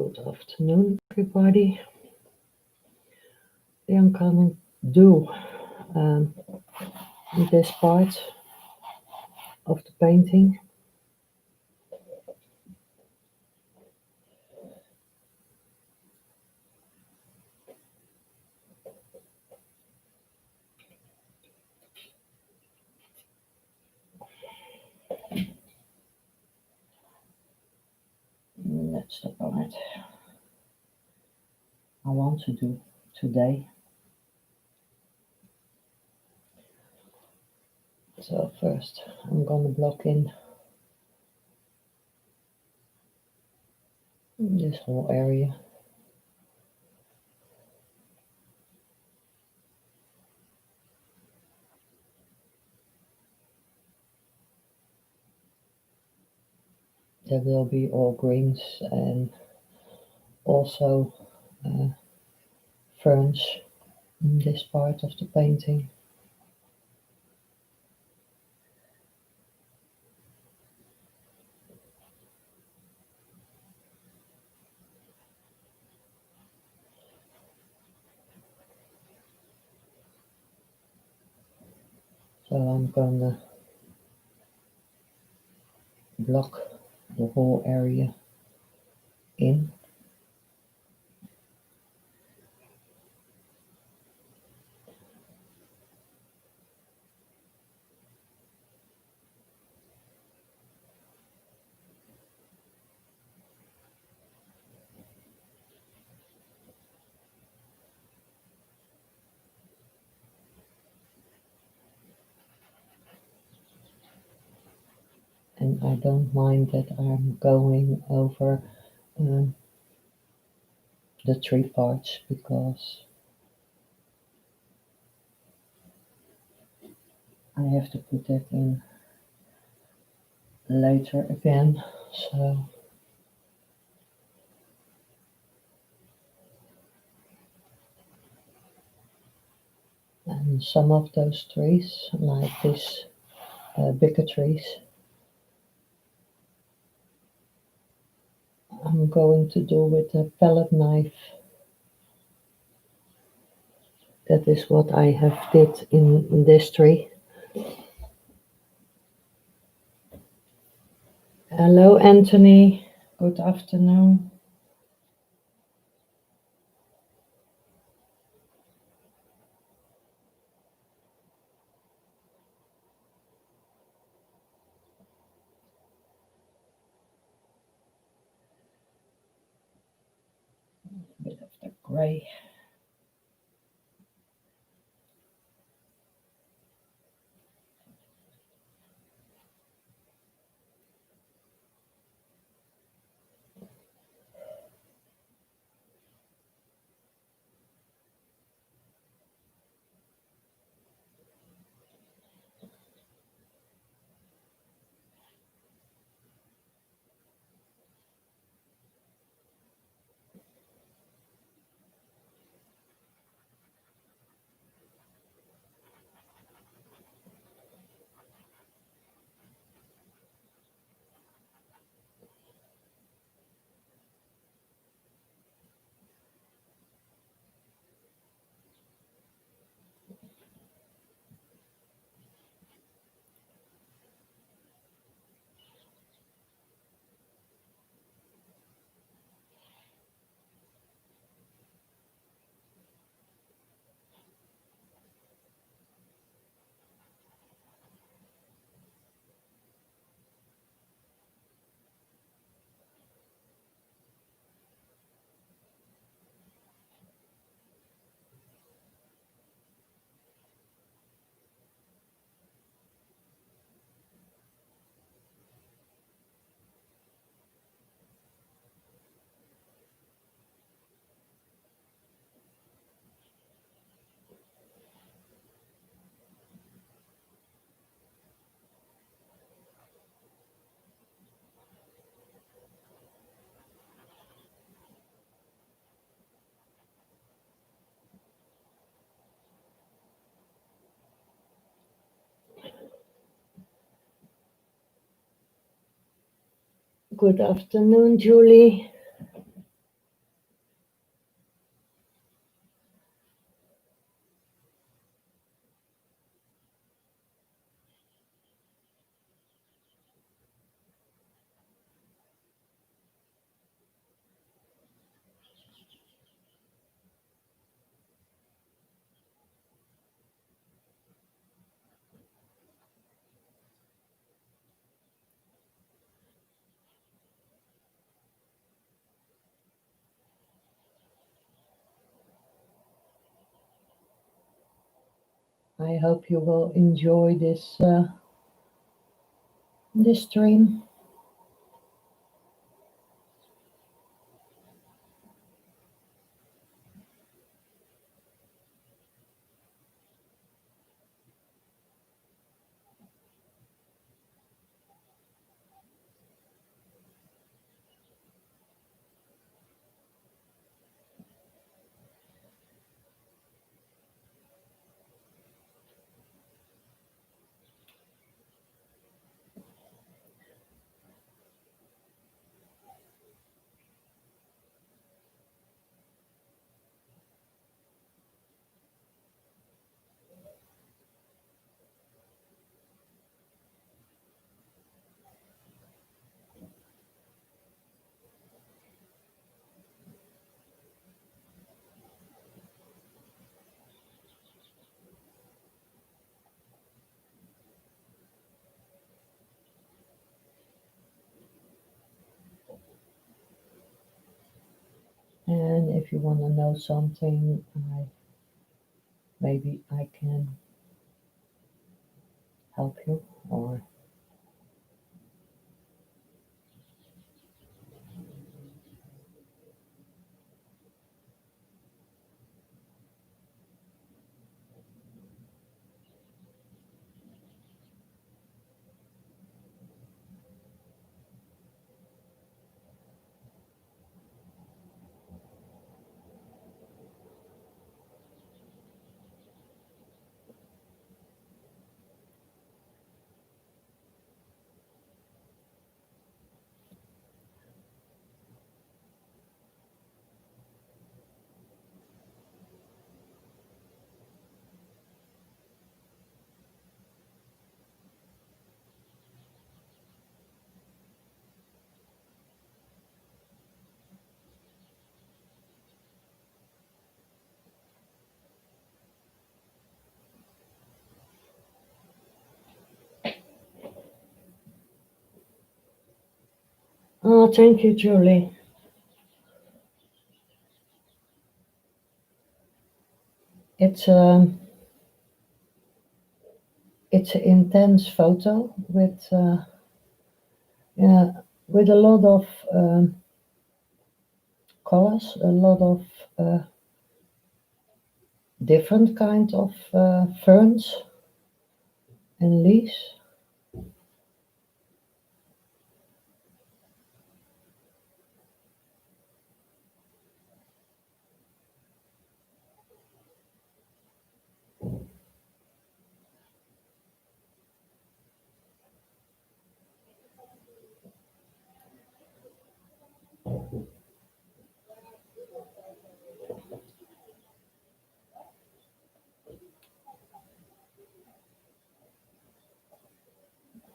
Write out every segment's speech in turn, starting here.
Good afternoon, everybody. I'm gonna do um, this part of the painting. That's the part I want to do today. So first, I'm gonna block in this whole area. There will be all greens and also ferns in this part of the painting. So I'm gonna block the whole area in. And I don't mind that I'm going over um, the tree parts because I have to put that in later again. So and some of those trees, like these bigger trees, I'm going to do with a palette knife. That is what I have did in this tree. Hello, Anthony. Good afternoon. A bit of the gray. Good afternoon, Julie. I hope you will enjoy this stream. And if you want to know something, maybe I can help you, or oh, thank you, Julie. It's it's an intense photo yeah, with a lot of colors, a lot of different kind of ferns and leaves.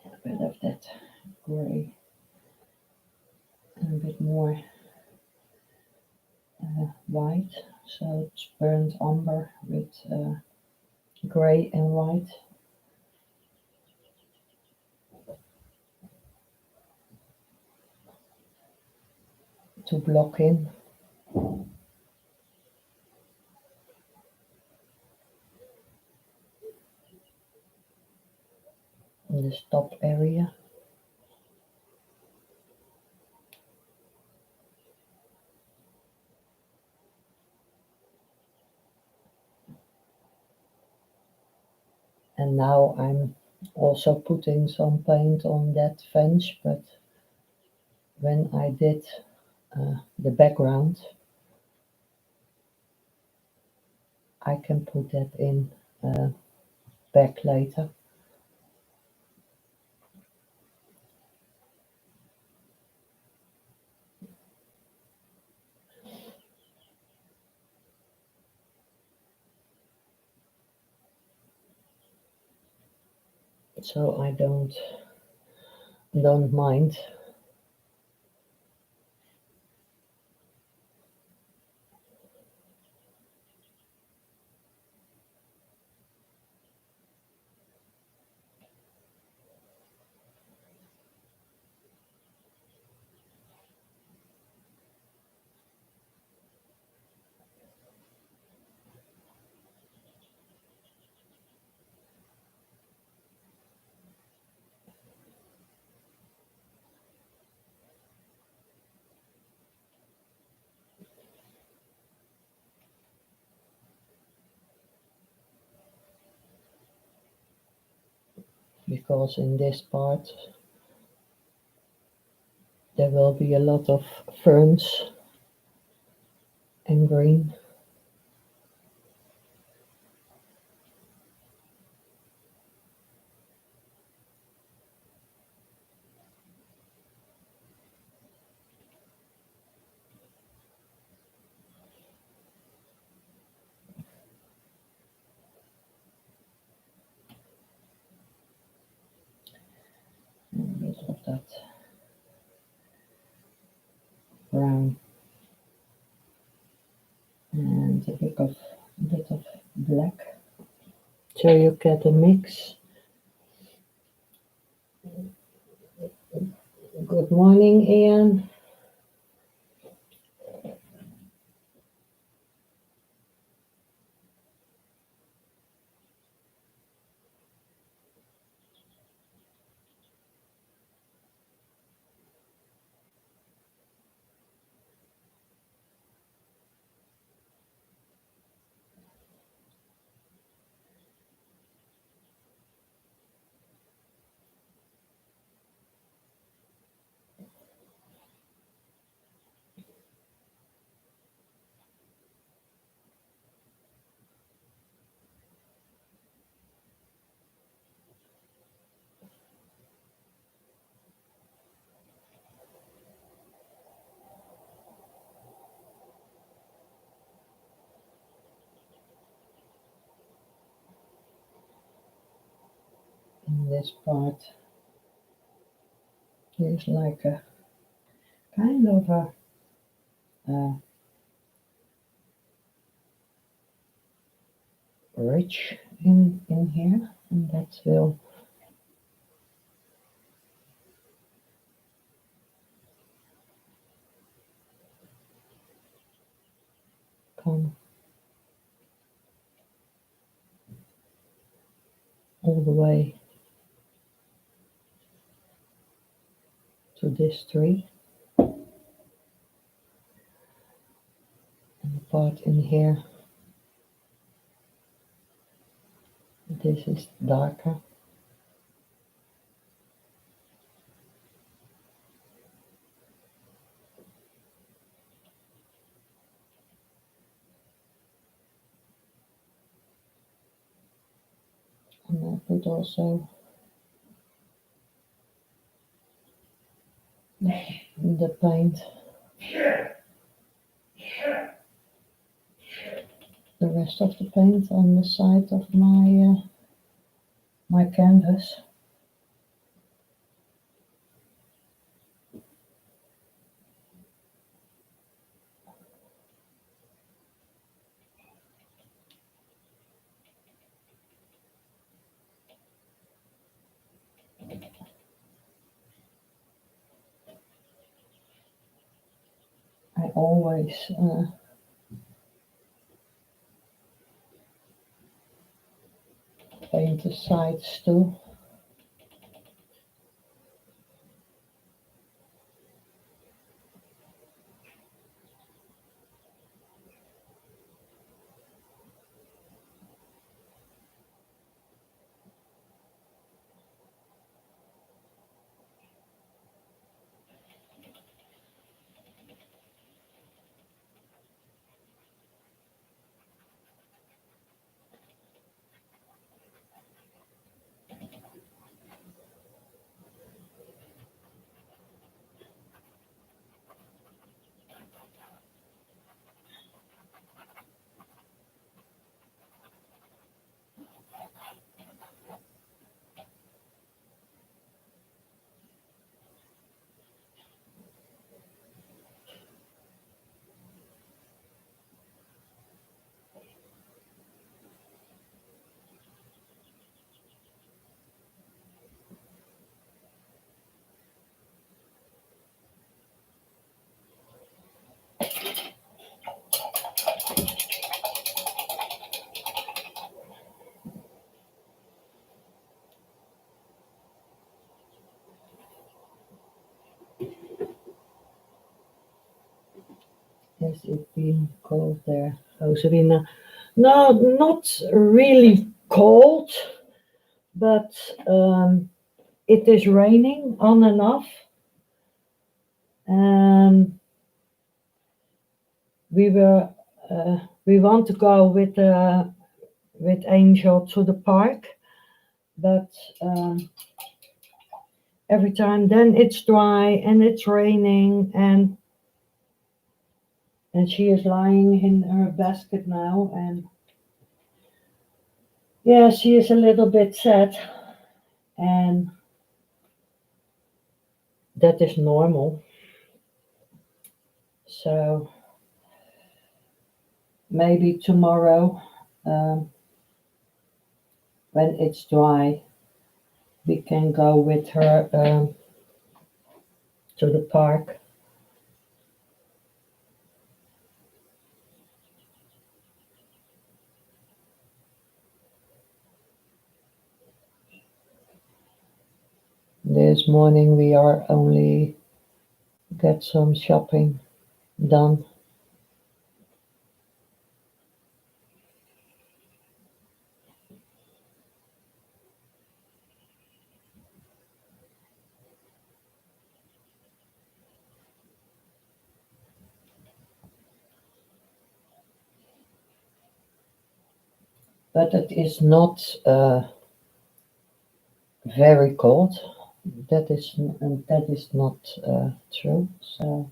A bit of that gray and a bit more white. So it's burnt umber with gray and white to block in this top area. And now I'm also putting some paint on that fence, but when I did the background, I can put that in back later. So I don't mind. because in this part there will be a lot of ferns and green. A bit of that brown and a bit of black. So you get a mix. Good morning, Ian. In this part, there's like a kind of a ridge in here, and that will come all the way to this tree. And the part in here, this is darker. And I put also the paint, the rest of the paint on the side of my canvas. I always paint the sides too. Has it been cold there, Rosarina? No, not really cold, but it is raining on and off, and we were we want to go with Angel to the park, but every time then it's dry and it's raining, and she is lying in her basket now, and yeah, she is a little bit sad, and that is normal. So maybe tomorrow, um, when it's dry, we can go with her to the park. This morning we are only get some shopping done. But it is not very cold. That is not true. So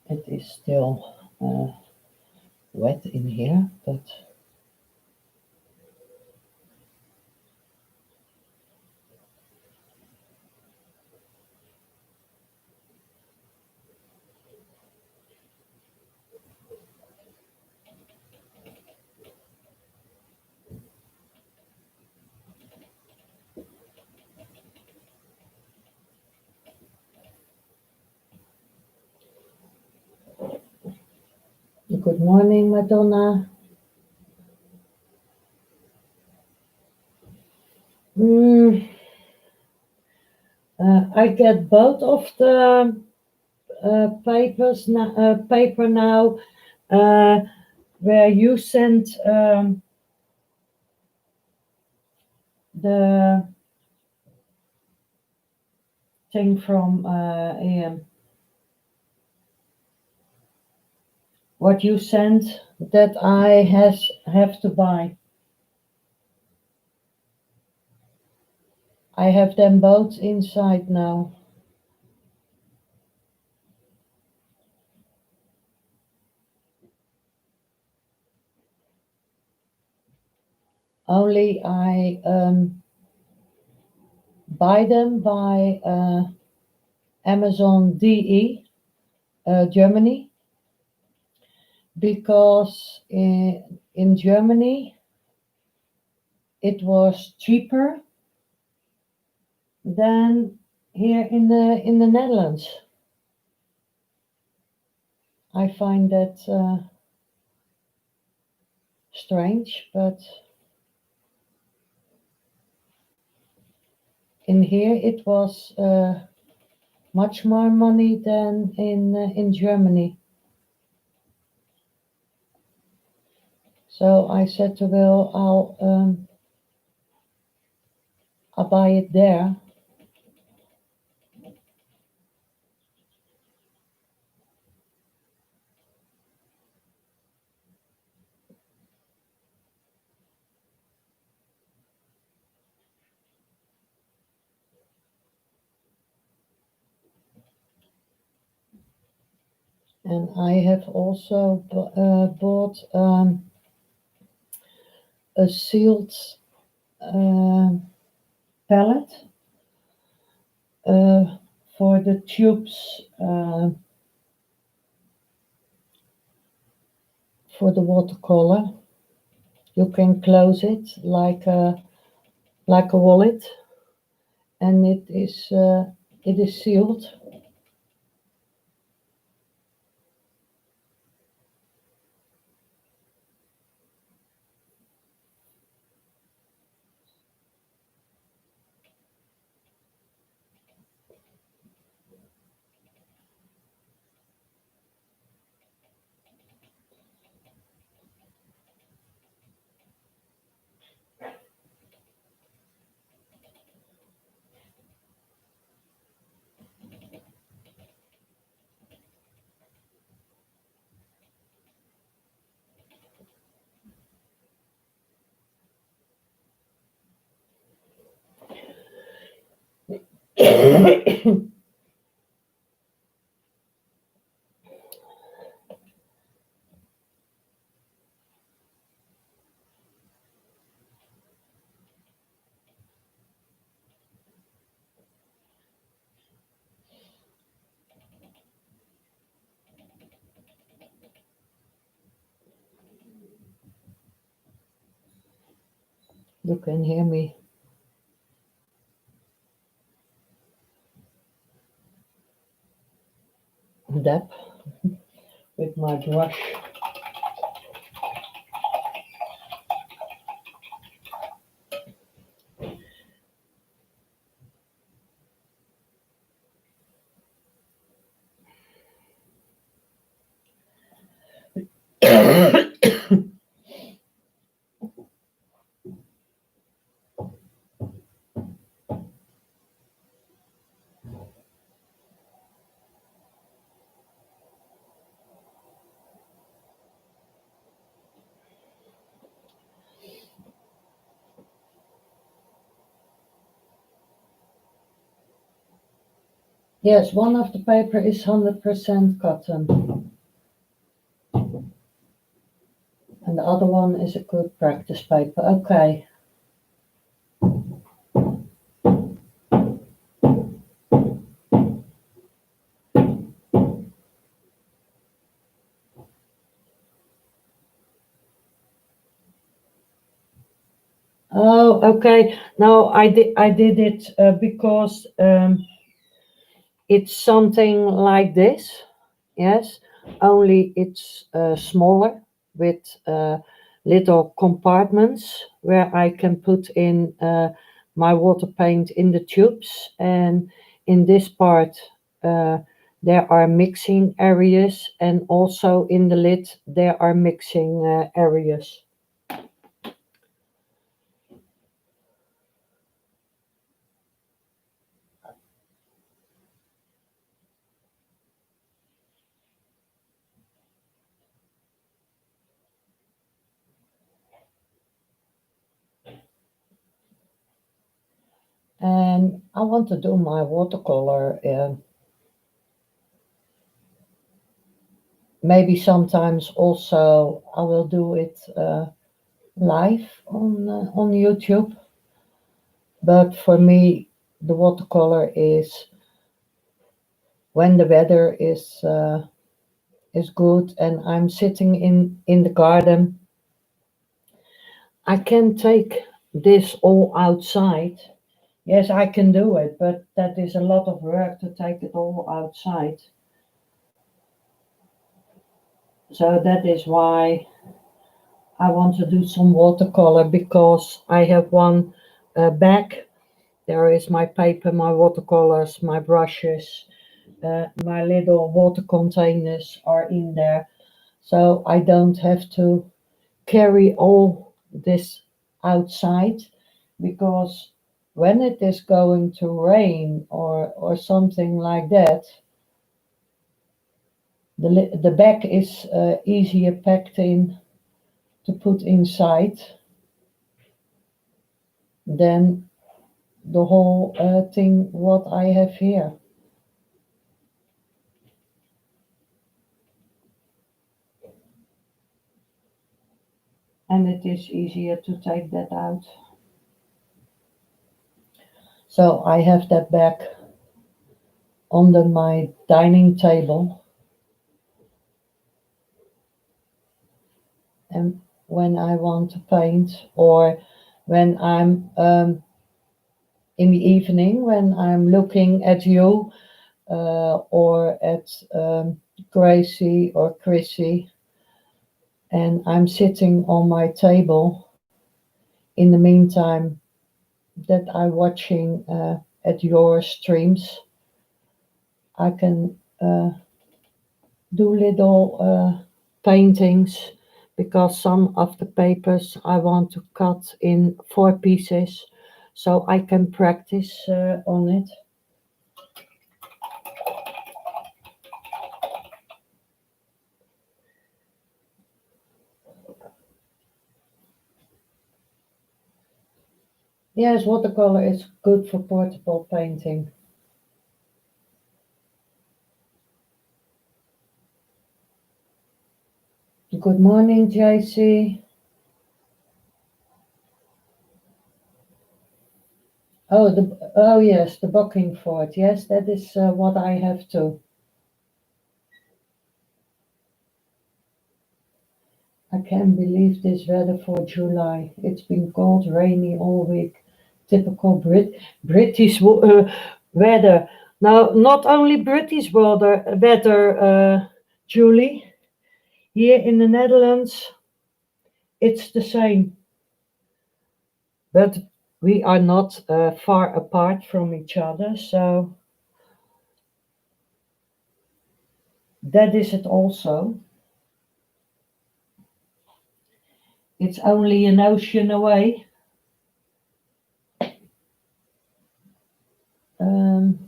it is still wet in here, but good morning, Madonna. Mm, I get both of the paper now, uh, where you sent the thing from what you sent that I have to buy. I have them both inside now. Only I buy them by Amazon DE Germany, because in Germany it was cheaper than here in the Netherlands. I find that strange, but in here it was much more money than in Germany. So I said to Will, I'll buy it there. And I have also bought a sealed uh, pallet For the tubes, for the watercolor, you can close it like a wallet, and it is sealed. You can hear me dab with my brush. Yes, one of the paper is 100% cotton, and the other one is a good practice paper. Okay. Oh, okay. No, I did it because it's something like this. Yes, only it's smaller with little compartments where I can put in my water paint in the tubes, and in this part there are mixing areas, and also in the lid there are mixing areas. And I want to do my watercolor. Maybe sometimes also I will do it live on YouTube. But for me, the watercolor is when the weather is good and I'm sitting in the garden. I can take this all outside. Yes, I can do it, but that is a lot of work to take it all outside. So that is why I want to do some watercolor, because I have one bag. There is my paper, my watercolors, my brushes, my little water containers are in there. So I don't have to carry all this outside, because when it is going to rain or something like that, the bag is easier packed in to put inside than the whole thing what I have here. And it is easier to take that out. So I have that bag under my dining table. And when I want to paint, or when I'm in the evening, when I'm looking at you or at Gracie or Chrissy, and I'm sitting on my table in the meantime that I'm watching at your streams, I can do little paintings because some of the papers I want to cut in 4 pieces so I can practice on it. Yes, watercolor is good for portable painting. Good morning, JC. Oh yes, the booking for it. Yes, that is what I have to. I can't believe this weather for July. It's been cold, rainy all week. Typical British weather. Now, not only British weather, Julie. Here in the Netherlands, it's the same. But we are not far apart from each other, so that is it also. It's only an ocean away. Um,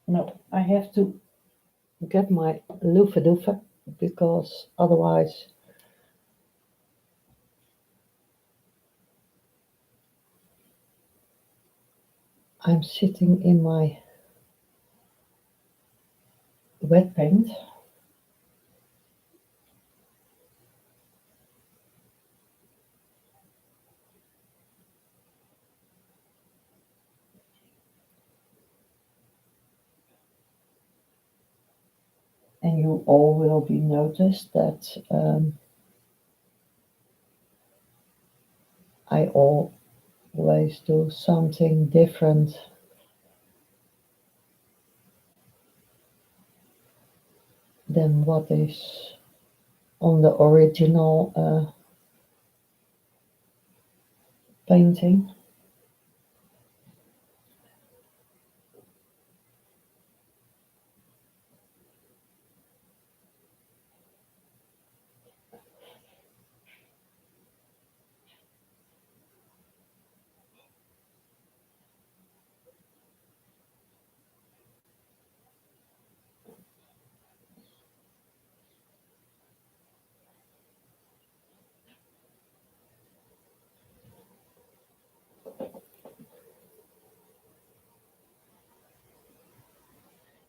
no, I have to get my loofah doofah because otherwise I'm sitting in my wet paint. And you all will be noticed that I always do something different than what is on the original painting.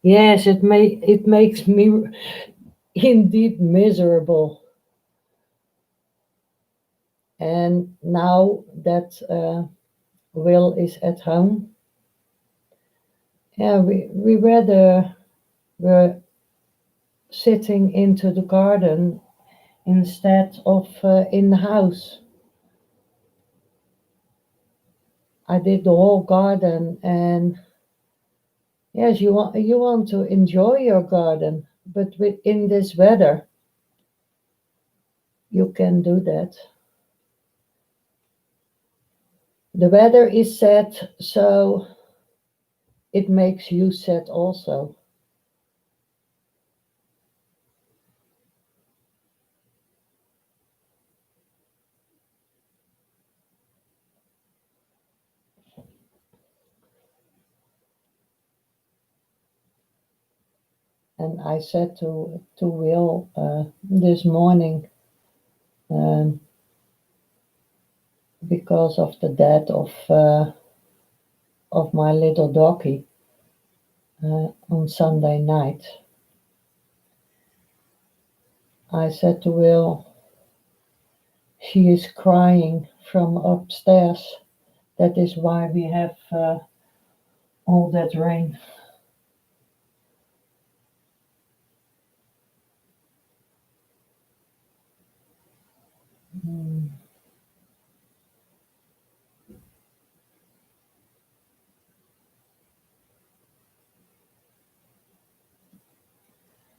Yes, it makes me indeed miserable. And now that Will is at home, yeah, we rather were sitting into the garden instead of in the house. I did the whole garden, and yes, you want to enjoy your garden, but in this weather, you can do that. The weather is sad, so it makes you sad also. And I said to Will this morning, um, because of the death of my little doggy on Sunday night, I said to Will, she is crying from upstairs. That is why we have all that rain. Mm.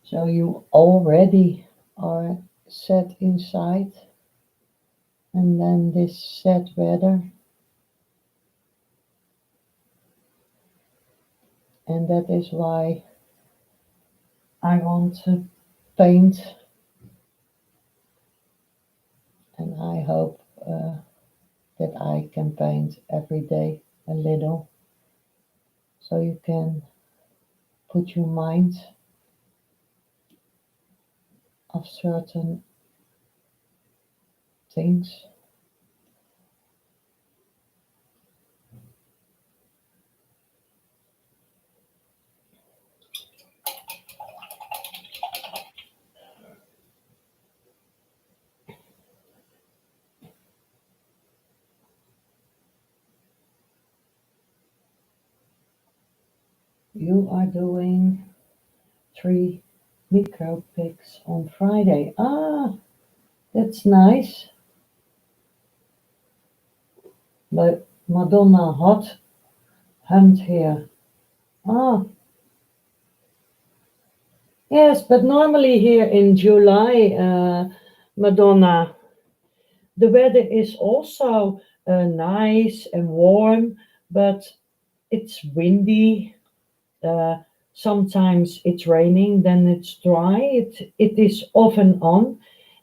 So you already are set inside, and then this sad weather, and that is why I want to paint, and I hope that I can paint every day a little, so you can put your mind of certain things. You are doing 3 micro pics on Friday. Ah, that's nice. But Madonna Hot Hunt here. Ah, yes, but normally here in July, Madonna, the weather is also nice and warm, but it's windy. Uh, Sometimes it's raining, then it's dry. It is off and on,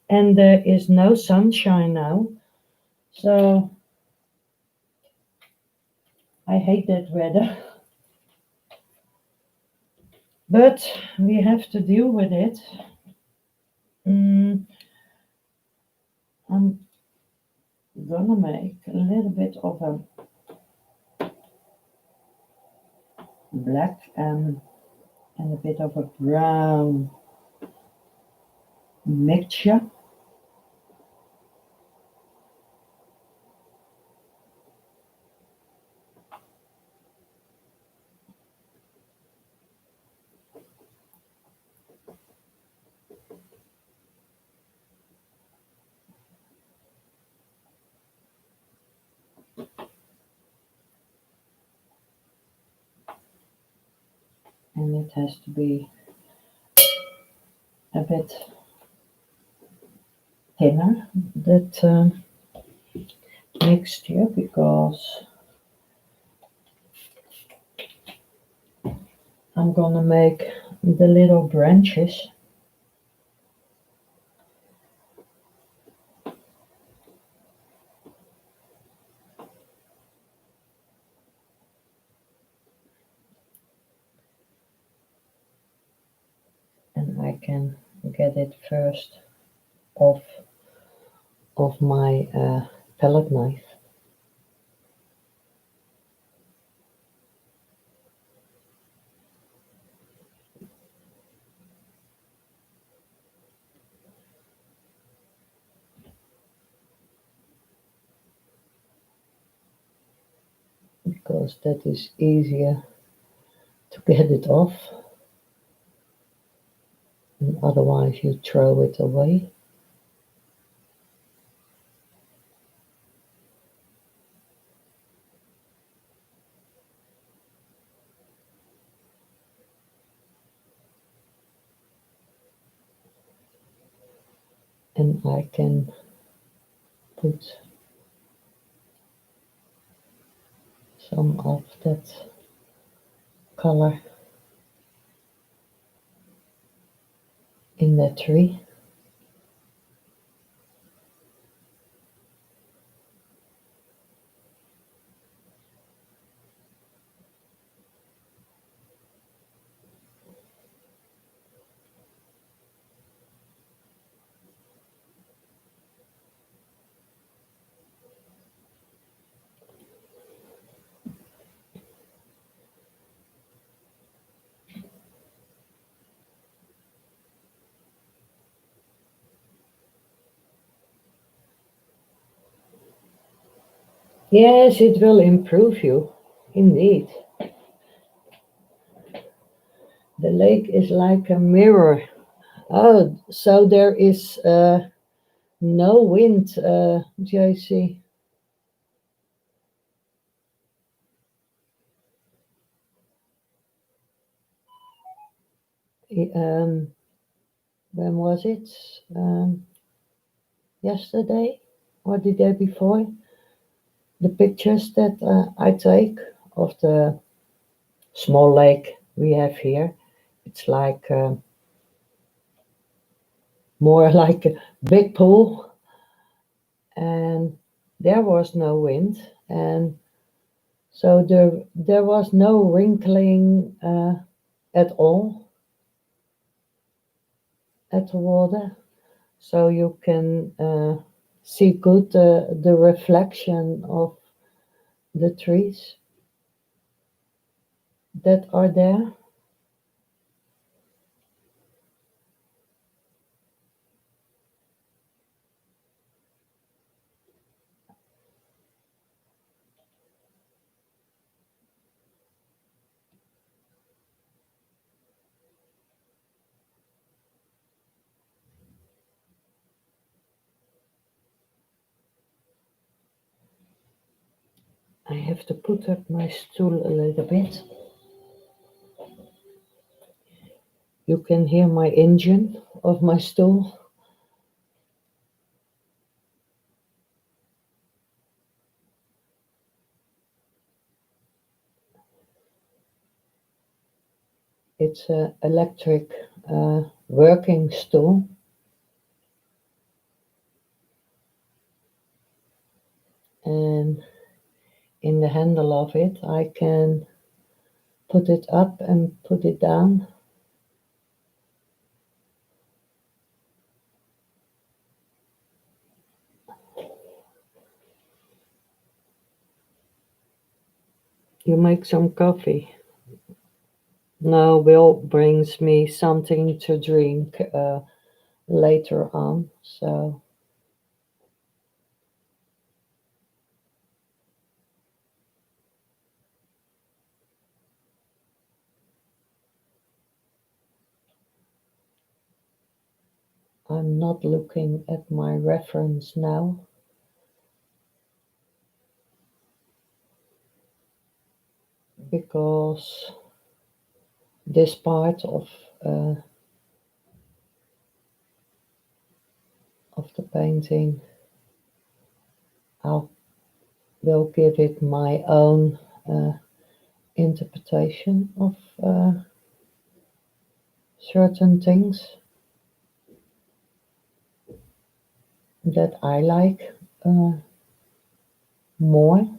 and there is no sunshine now. So I hate that weather, but we have to deal with it. Mm, I'm gonna make a little bit of a black and a bit of a brown mixture, and it has to be a bit thinner, that mixture, because I'm gonna make the little branches, and I can get it first off of my palette knife, because that is easier to get it off, and otherwise you throw it away. And I can put some of that color in that tree. Yes, it will improve you, indeed. The lake is like a mirror. Oh, so there is No wind, JC. Um, when was it? Yesterday or the day before? The pictures that I take of the small lake we have here. It's like more like a big pool, and there was no wind, and so there was no wrinkling at all at the water. So you can see good the reflection of the trees that are there. I have to put up my stool a little bit. You can hear my engine of my stool. It's a electric working stool, and in the handle of it I can put it up and put it down. You make some coffee. No, Will brings me something to drink later on, so I'm not looking at my reference now because this part uh, of the painting I will give it my own interpretation of certain things that I like uh, more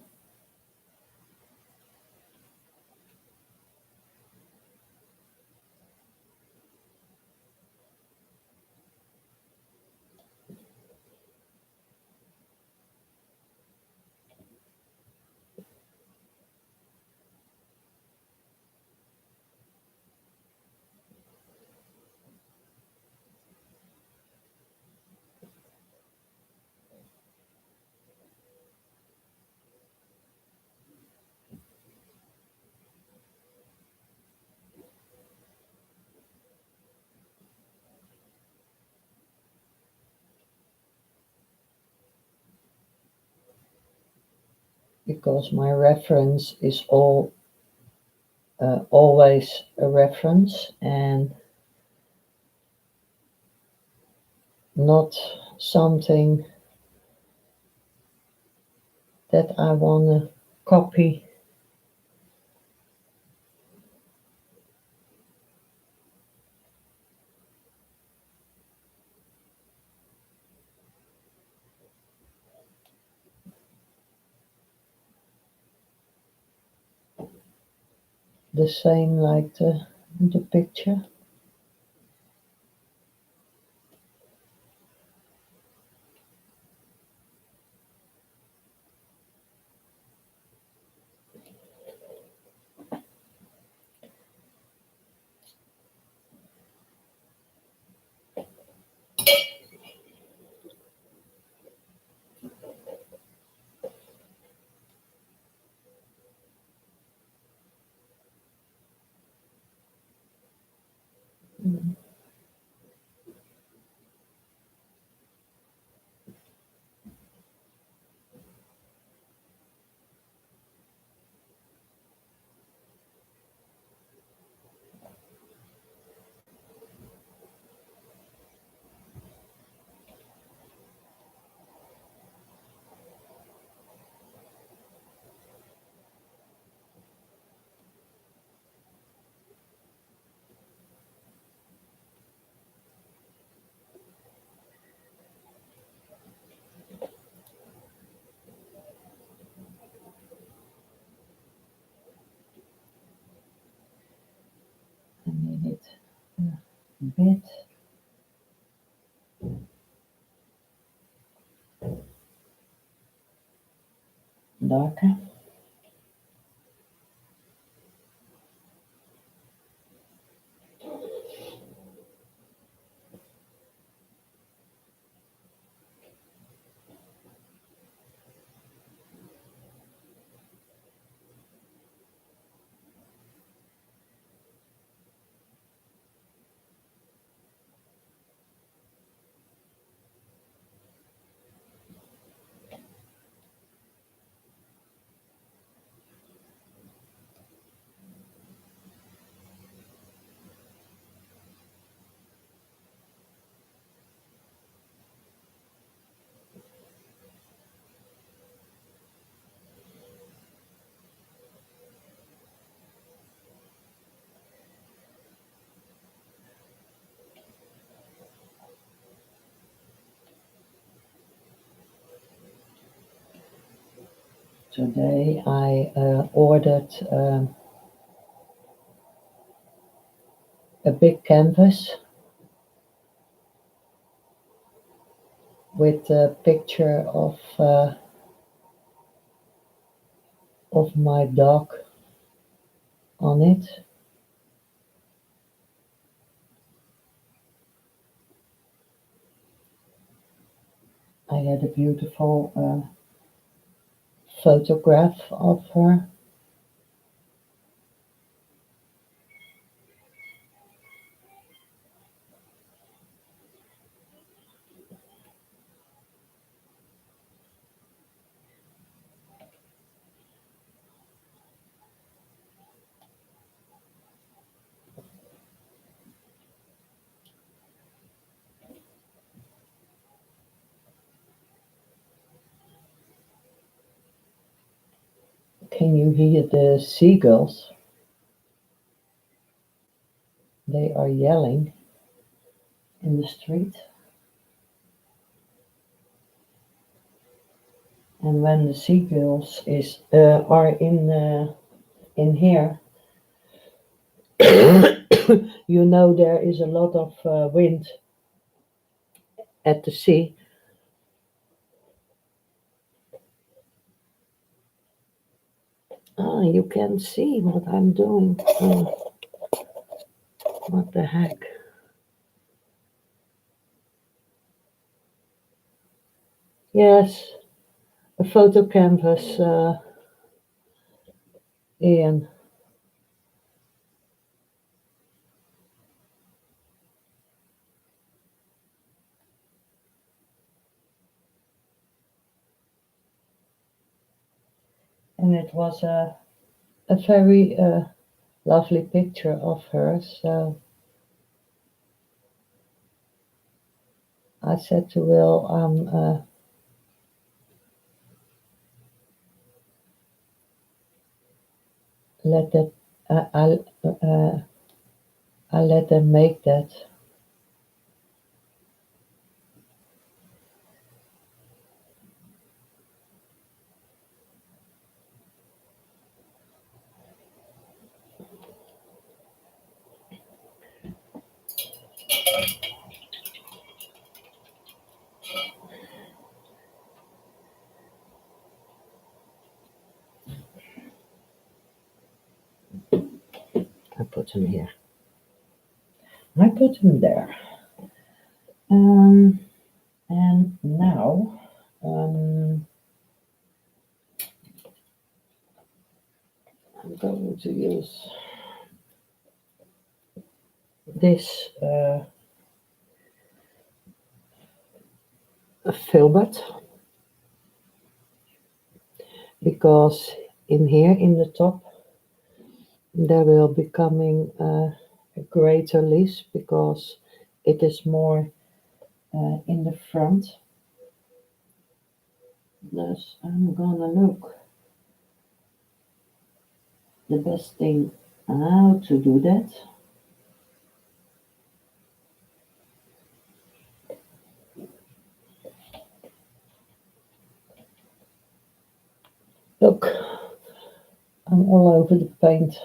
because my reference is always a reference and not something that I want to copy the same like the picture. a bit darker. Today I ordered a big canvas with a picture of my dog on it. I had a beautiful photograph of her. Can you hear the seagulls? They are yelling in the street. And when the seagulls are in here, you know there is a lot of wind at the sea. Ah, you can see what I'm doing. Oh, what the heck? Yes, a photo canvas, Ian. And it was a very lovely picture of her. So I said to Will, let that, I let them make that. I put them here. I put them there. Um, and now, I'm going to use this filbert because in here in the top there will be coming a greater leaves because it is more in the front. Thus I'm gonna look the best thing how to do that. Look, I'm all over the paint.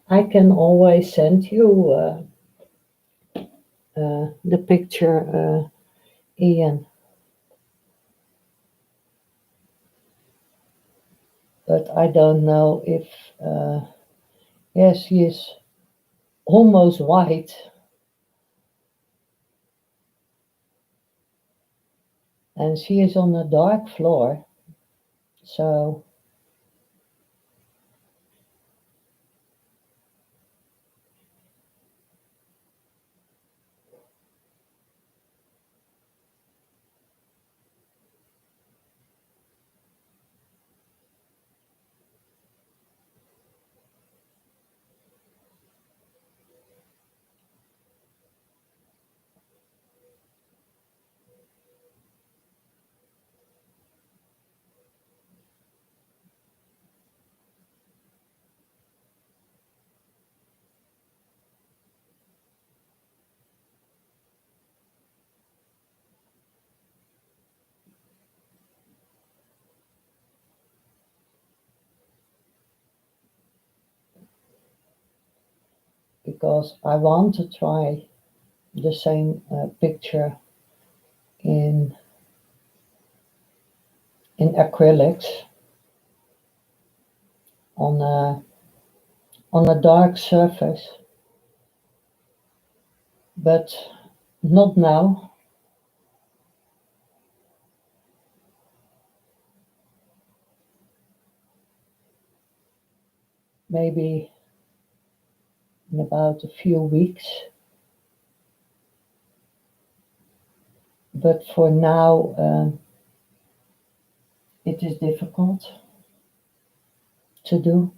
I can always send you the picture, Ian, but I don't know if. Yes, she is almost white, and she is on a dark floor. So because I want to try the same picture in acrylics on a dark surface, but not now. Maybe in about a few weeks. But for now, it is difficult to do.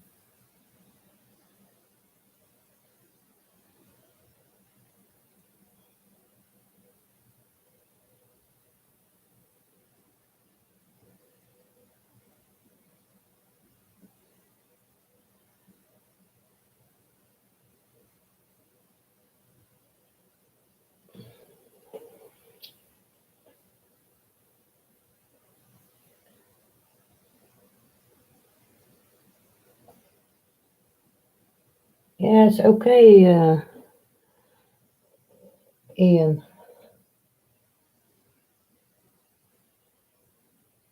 Yes, okay, Ian.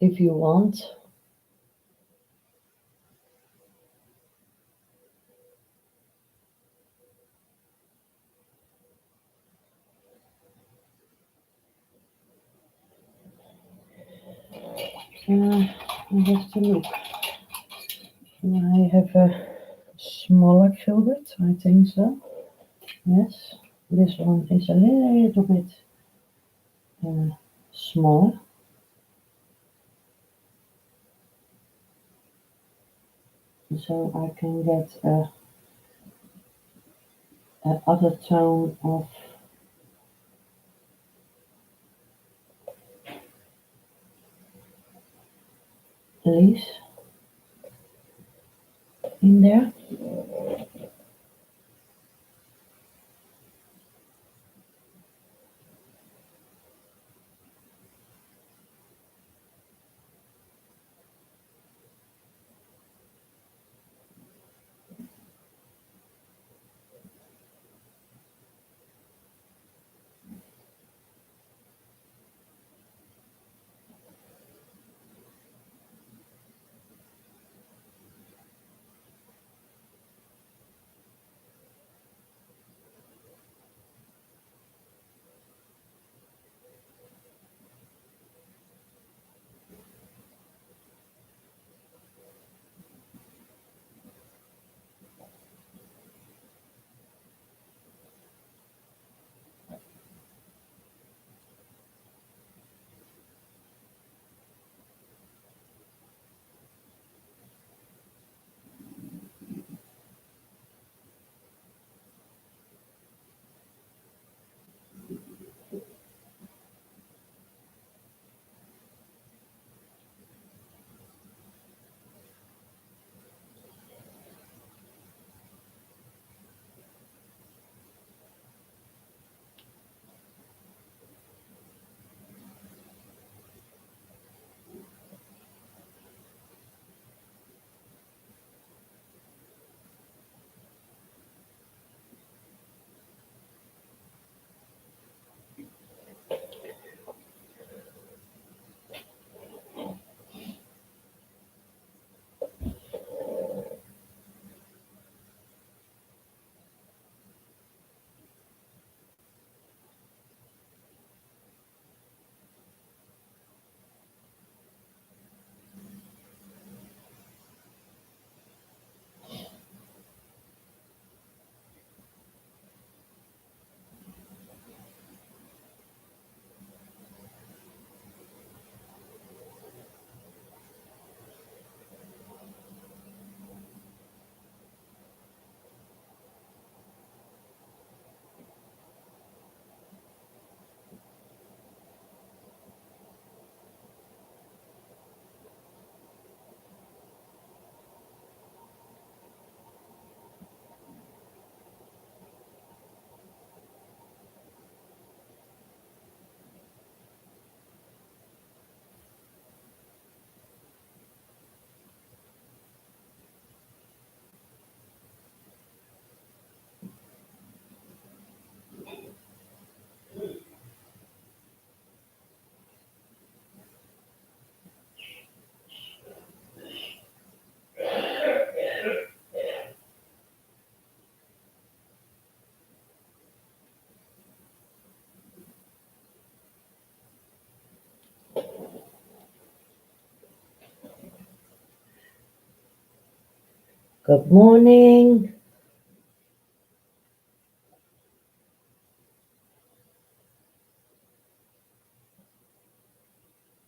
If you want, I have to look. I have a smaller filbert, I think so. Yes, this one is a little bit small. So I can get a other tone of leaves in there. Good morning.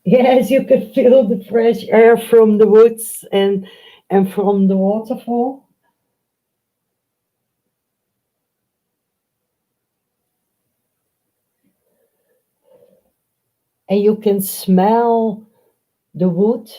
Yes, you can feel the fresh air from the woods and from the waterfall. And you can smell the wood.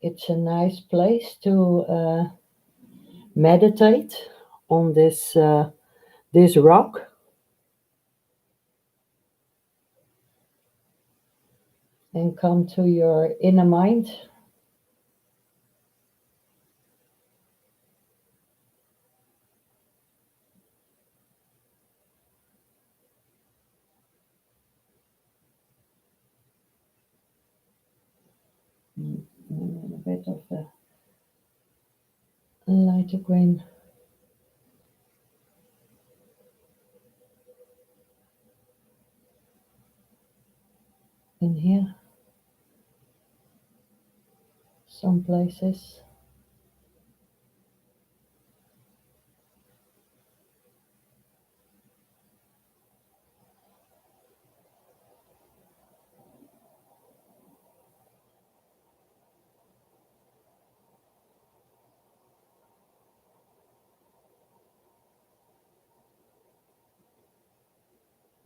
It's a nice place to meditate on this rock and come to your inner mind. And a bit of a lighter green in here, some places.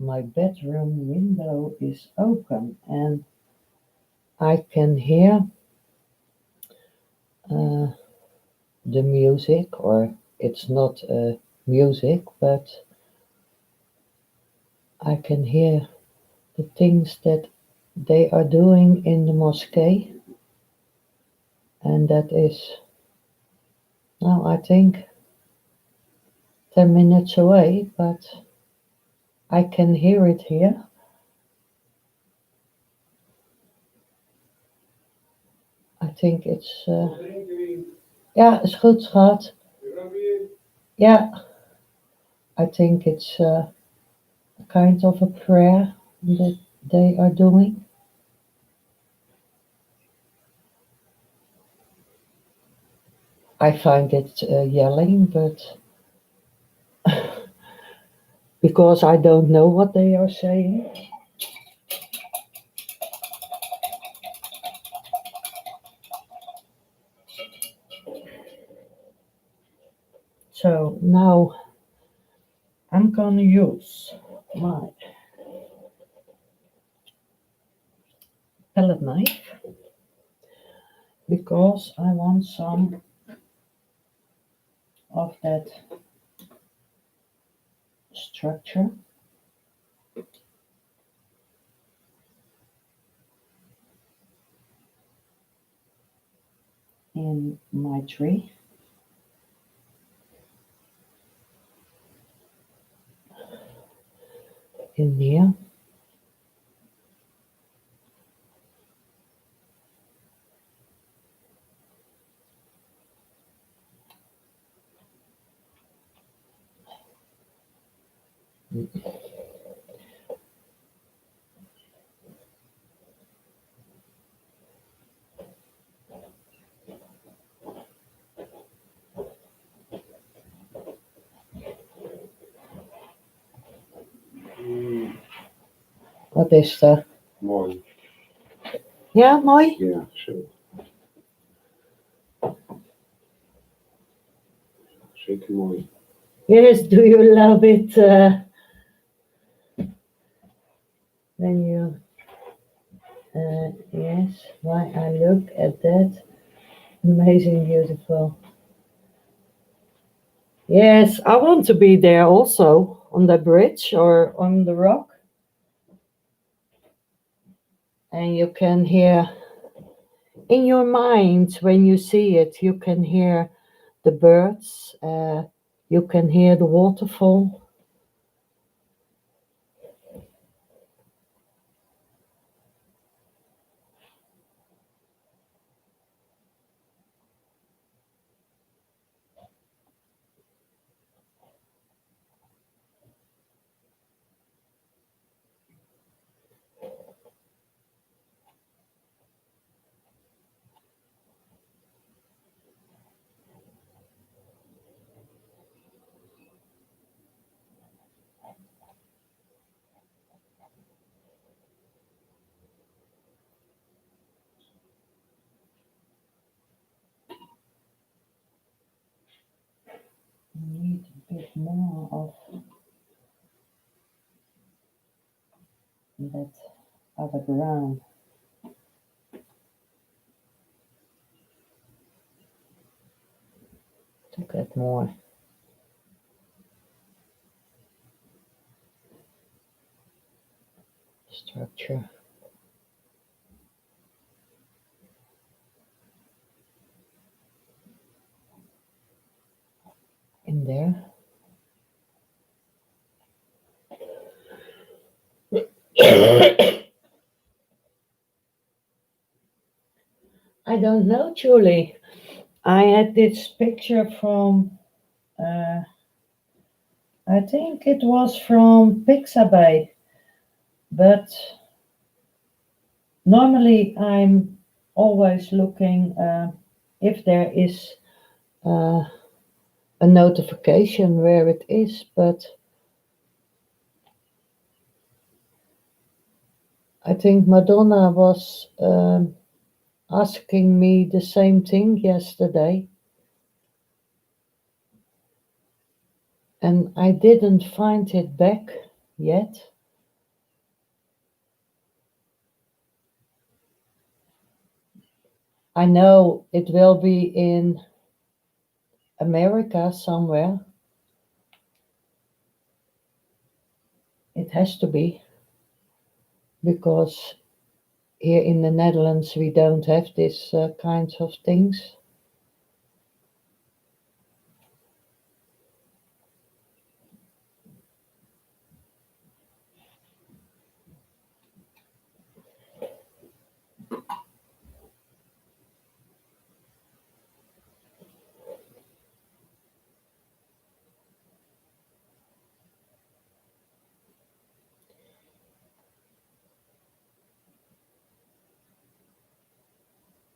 My bedroom window is open and I can hear uh, the music, or it's not music, but I can hear the things that they are doing in the mosque, and that is now I think 10 minutes away, but I can hear it here. I think it's ja, is goed schat. Ja, I think it's a kind of a prayer that they are doing. I find it yelling, but because I don't know what they are saying. So now I'm gonna use my palette knife because I want some of that structure in my tree. In here. Wat is er? Mooi. Ja, mooi. Ja, zo. Zeker mooi. Yes, do you love it when you yes, why I look at that. Amazing, beautiful. Yes, I want to be there also on the bridge or on the rock. And you can hear in your mind when you see it, you can hear the birds. You can hear the waterfall. Need a bit more of that other ground. To get more structure in there. I don't know, Julie. I had this picture from, I think it was from Pixabay, but normally I'm always looking if there is uh, a notification where it is, but I think Madonna was asking me the same thing yesterday, and I didn't find it back yet. I know it will be in America somewhere. It has to be, because here in the Netherlands we don't have these kinds of things.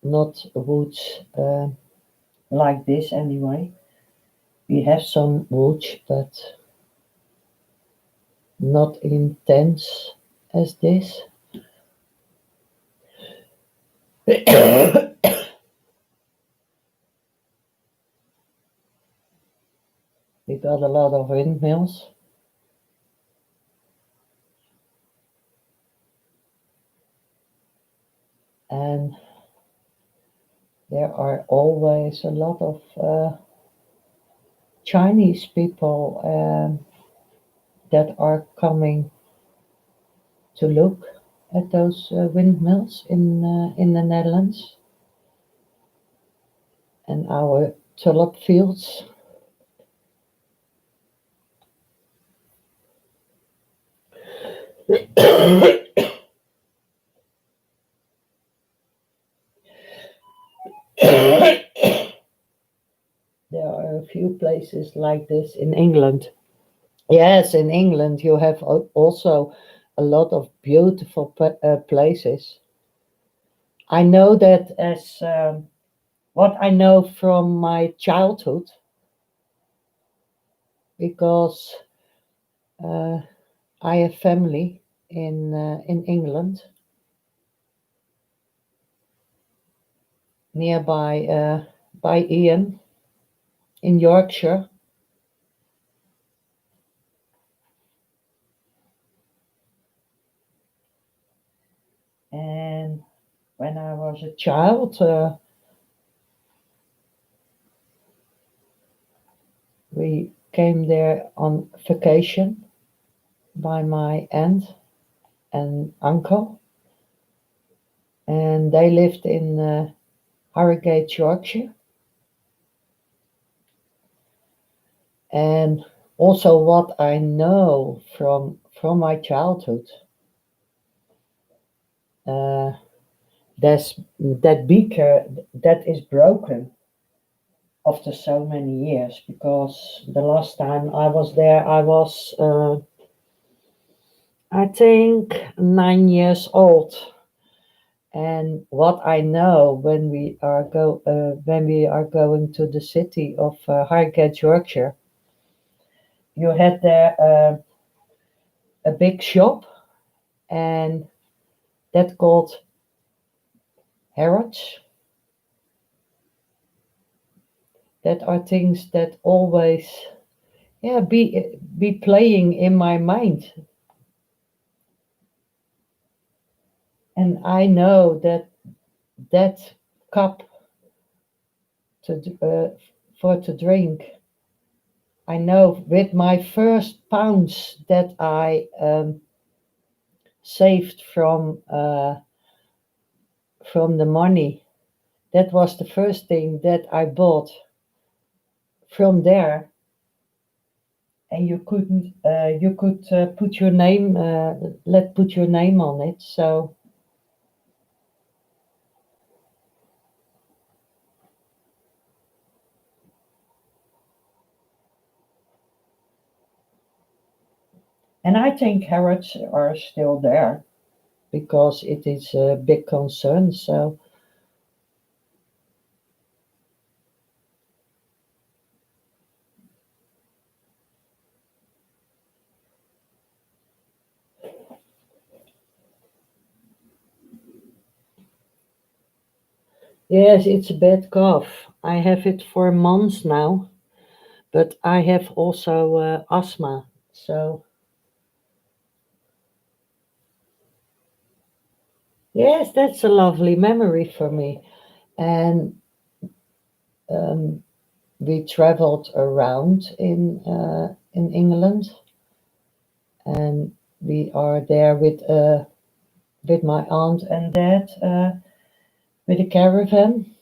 Not woods like this anyway. We have some woods, but not intense as this. We got a lot of windmills. And there are always a lot of Chinese people that are coming to look at those windmills in the Netherlands and our tulip fields. There are a few places like this in England. Yes, in England you have also a lot of beautiful places. I know that as what I know from my childhood, because uh, I have family in England, nearby by Ian in Yorkshire, and when I was a child, we came there on vacation by my aunt and uncle, and they lived in Harrogate, Yorkshire. And also what I know from my childhood, uh, there's that beaker that is broken after so many years, because the last time I was there, I was I think 9 years old. And what I know, when we are going to the city of Highgate, Yorkshire, you had there a big shop, and that called Harrods. That are things that always, yeah, be playing in my mind. And I know that that cup to for to drink, I know with my first pounds that I saved from the money, that was the first thing that I bought from there. And you could put your name, put your name on it. So, and I think Harrods are still there because it is a big concern. So, yes, it's a bad cough. I have it for months now, but I have also asthma. So, yes, that's a lovely memory for me. And um, we traveled around in England, and we are there with my aunt and dad with a caravan.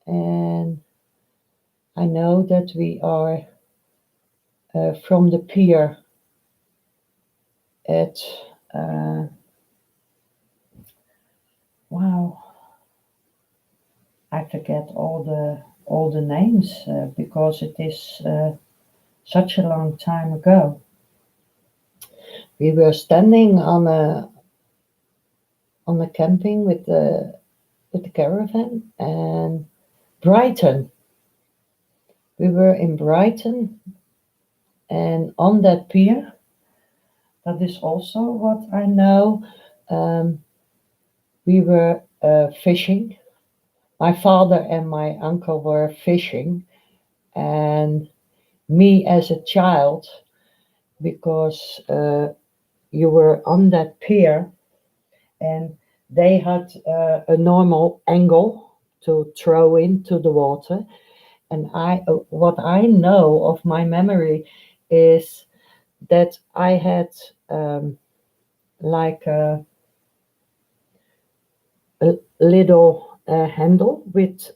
And I know that we are from the pier at uh, wow, I forget all the names because it is such a long time ago. We were standing on a camping with the caravan, and Brighton. We were in Brighton, and on that pier, that is also what I know. Um, we were fishing. My father and my uncle were fishing, and me as a child, because you were on that pier, and they had a normal angle to throw into the water. And what I know of my memory is that I had um, like a little handle with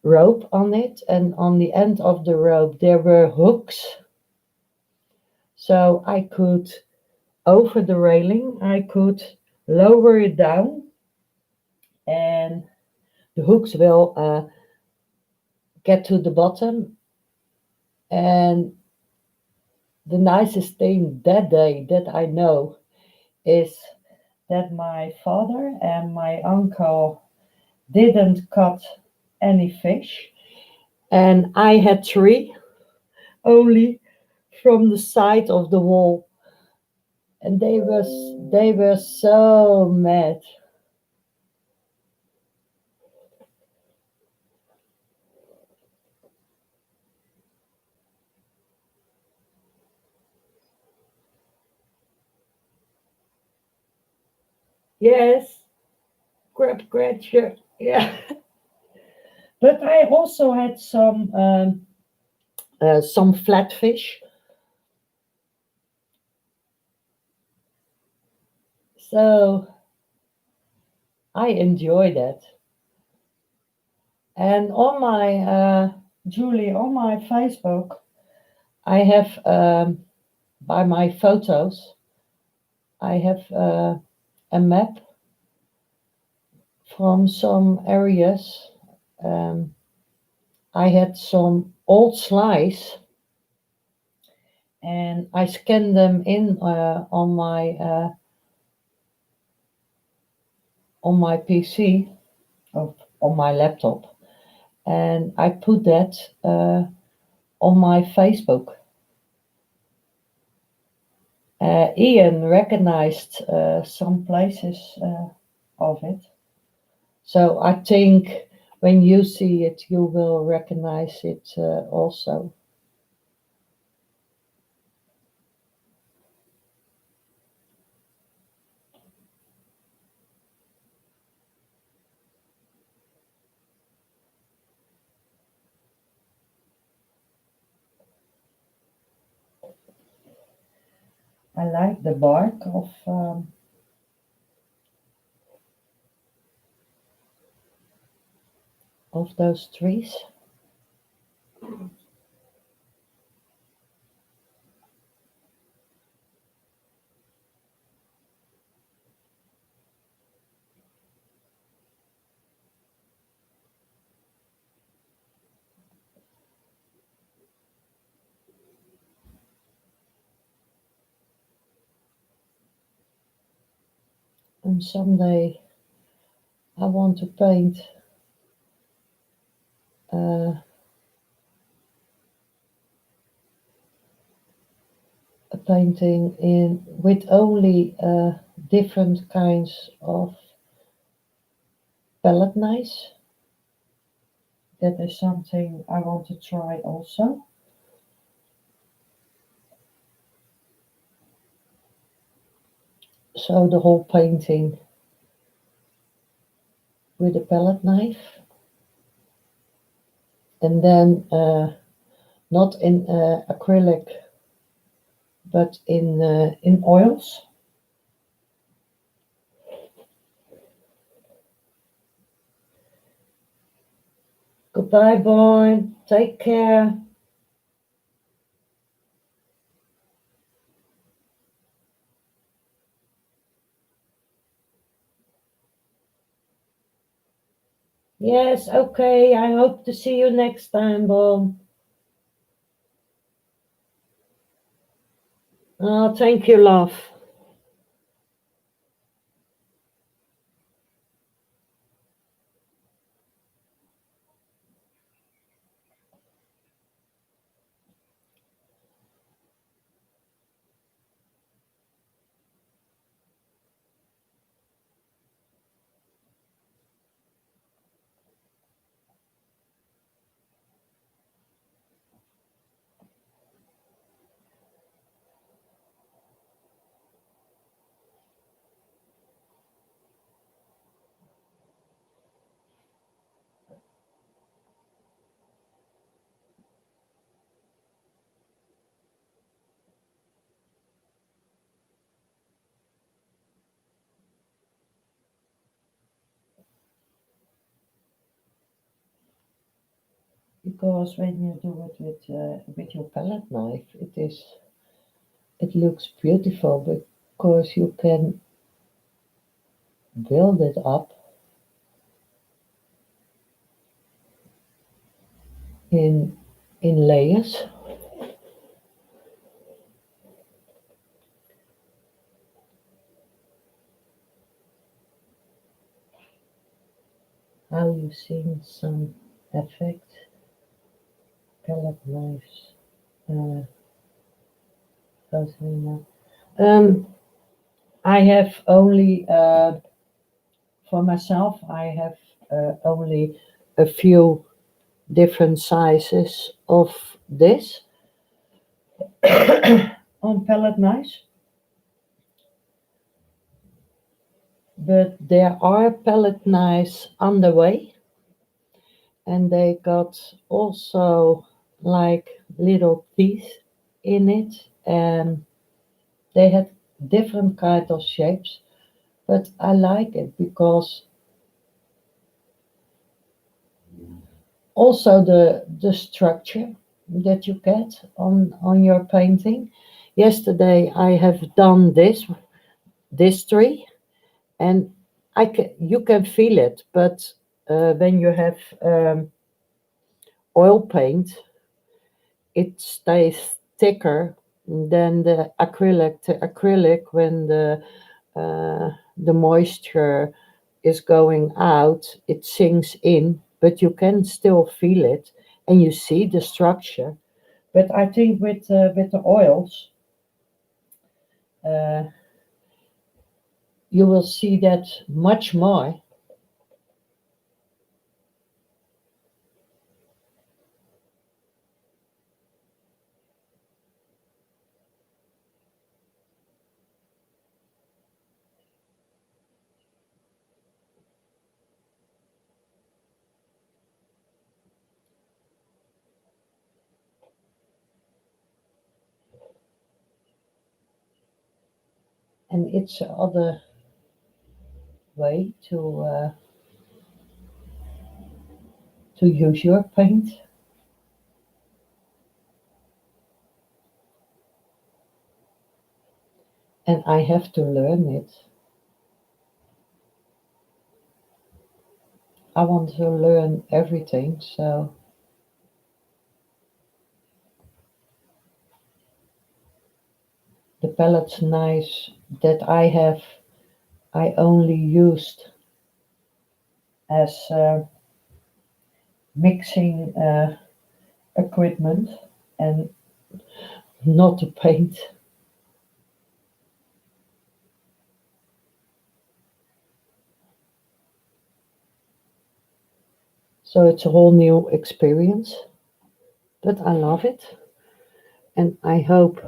rope on it, and on the end of the rope there were hooks, so I could over the railing, I could lower it down, and the hooks will get to the bottom. And the nicest thing that day that I know is that my father and my uncle didn't cut any fish, and I had three only from the side of the wall, and they were so mad. Yes, crab scratcher. Yeah, but I also had some flatfish. So I enjoy that. And on my Julie, on my Facebook, I have by my photos, I have a map from some areas. Um, I had some old slides and I scanned them in on my PC or on my laptop, and I put that on my Facebook. Ian recognized some places of it, so I think when you see it, you will recognize it also. I like the bark of those trees. And someday I want to paint uh, a painting in with only different kinds of palette knives. That is something I want to try also. So the whole painting with a palette knife, and then not in acrylic, but in oils. Goodbye, boy. Take care. Yes, okay. I hope to see you next time, Bob. Oh, thank you, love. Because when you do it with your palette knife, it looks beautiful because you can build it up in layers. How you seen some effect palette knives. Uh, Rosalina. I have only for myself. I have only a few different sizes of this on palette knives, but there are palette knives on the way, and they got also like little teeth in it, and they had different kind of shapes. But I like it because Also the structure that you get on your painting. Yesterday I have done this tree, and you can feel it, but when you have oil paint, it stays thicker than the acrylic. The acrylic, when the moisture is going out, it sinks in, but you can still feel it and you see the structure. But I think with the oils, uh, you will see that much more. And it's other way to use your paint. And I have to learn it. I want to learn everything, so the palette's nice that I only used as mixing equipment and not to paint. So it's a whole new experience, but I love it. And I hope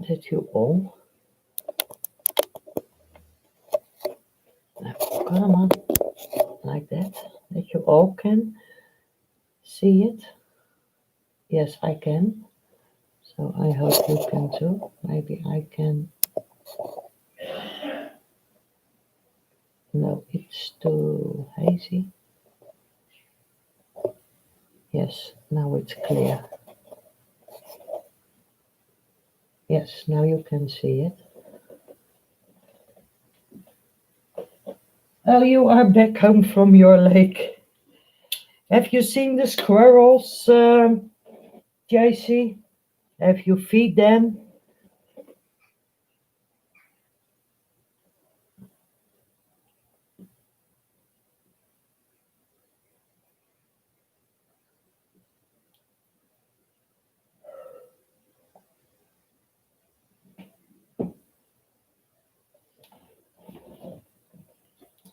that you all, come on, like that you all can see it. Yes, I can. So I hope you can too. Maybe I can. No, it's too hazy. Yes, now it's clear. Yes, now you can see it. Oh, you are back home from your lake. Have you seen the squirrels, JC? Have you feed them?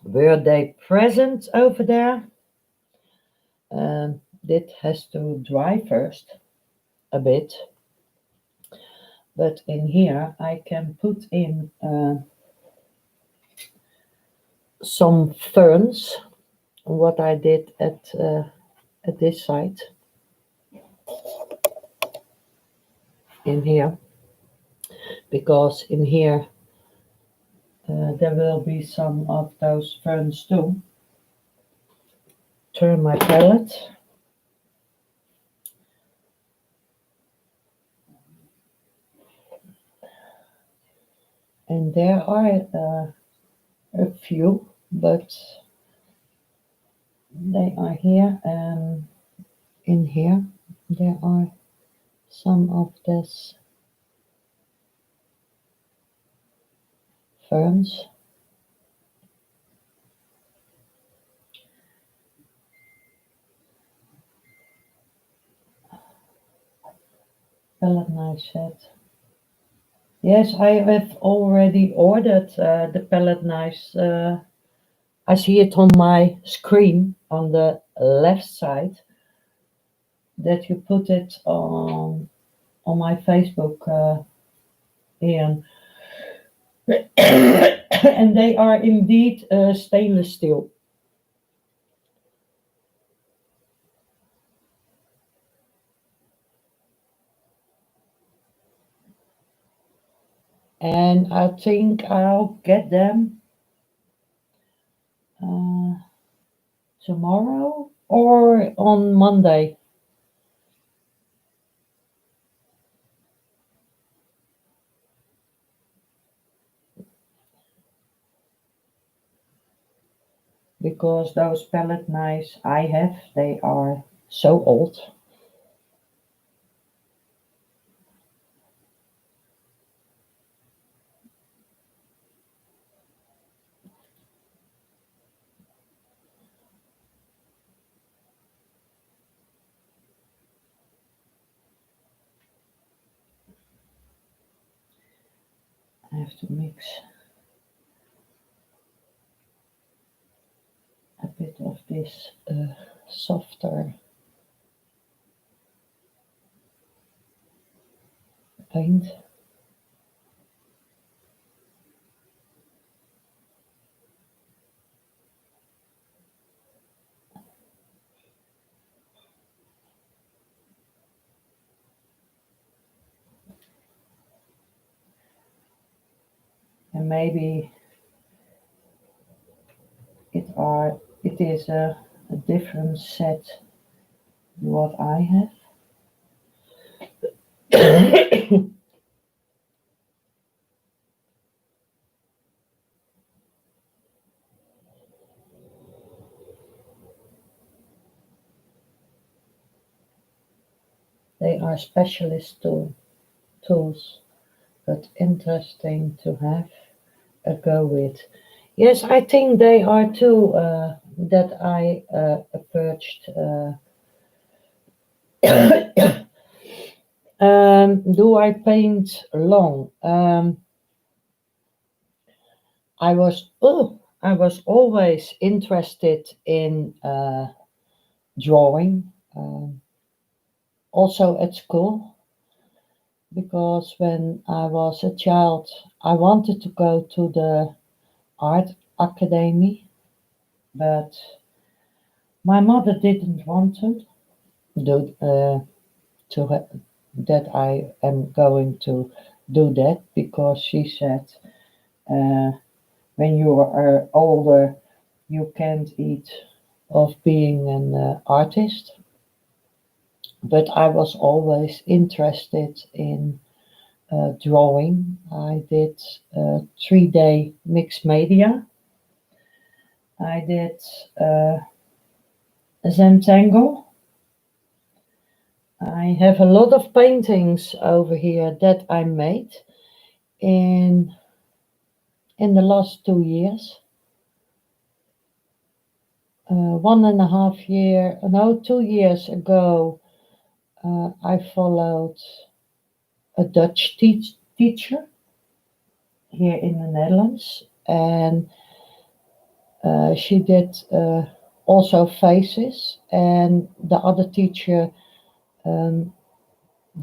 Were they present over there? It has to dry first a bit, but in here I can put in some ferns. What I did at this site in here, because in here there will be some of those ferns too. Turn my palette. And there are a few, but they are here, and in here there are some of these ferns. Palette knife set. Yes, I have already ordered the palette knives. I see it on my screen on the left side that you put it on my Facebook, Ian. And they are indeed stainless steel. And I think I'll get them. Uh, tomorrow or on Monday, because those palette knives I have, they are so old. I have to mix a bit of this softer paint. And maybe it is a different set what I have. They are specialist tools, but interesting to have a go with. Yes, I think they are too that I purchased. Do I paint long? I was always interested in drawing, also at school, because when I was a child, I wanted to go to the art academy, but my mother didn't want do to that I am going to do that because she said uh, when you are older you can't eat of being an artist. But I was always interested in drawing. I did 3D mixed media. I did Zentangle. I have a lot of paintings over here that I made in in the last 2 years. 1.5 year, no, 2 years ago, I followed a Dutch teacher here in the Netherlands, and she did also faces, and the other teacher um,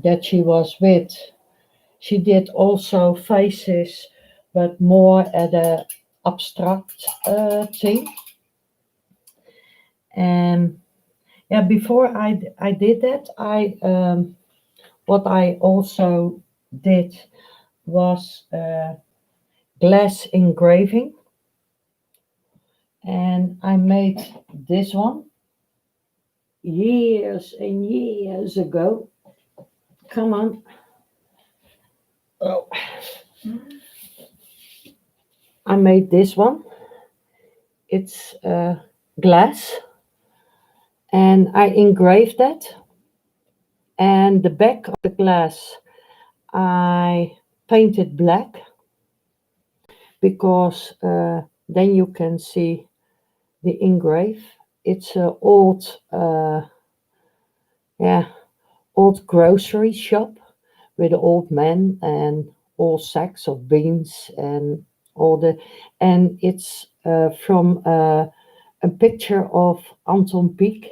that she was with, she did also faces, but more at a abstract thing. And yeah, before I did that, I what I also did was glass engraving, and I made this one years and years ago. Come on. Oh, I made this one. It's glass, and I engraved that. And the back of the glass, I painted black because then you can see the engrave. It's an yeah, old grocery shop with an old man and all sacks of beans and all the, and it's from a picture of Anton Pieck,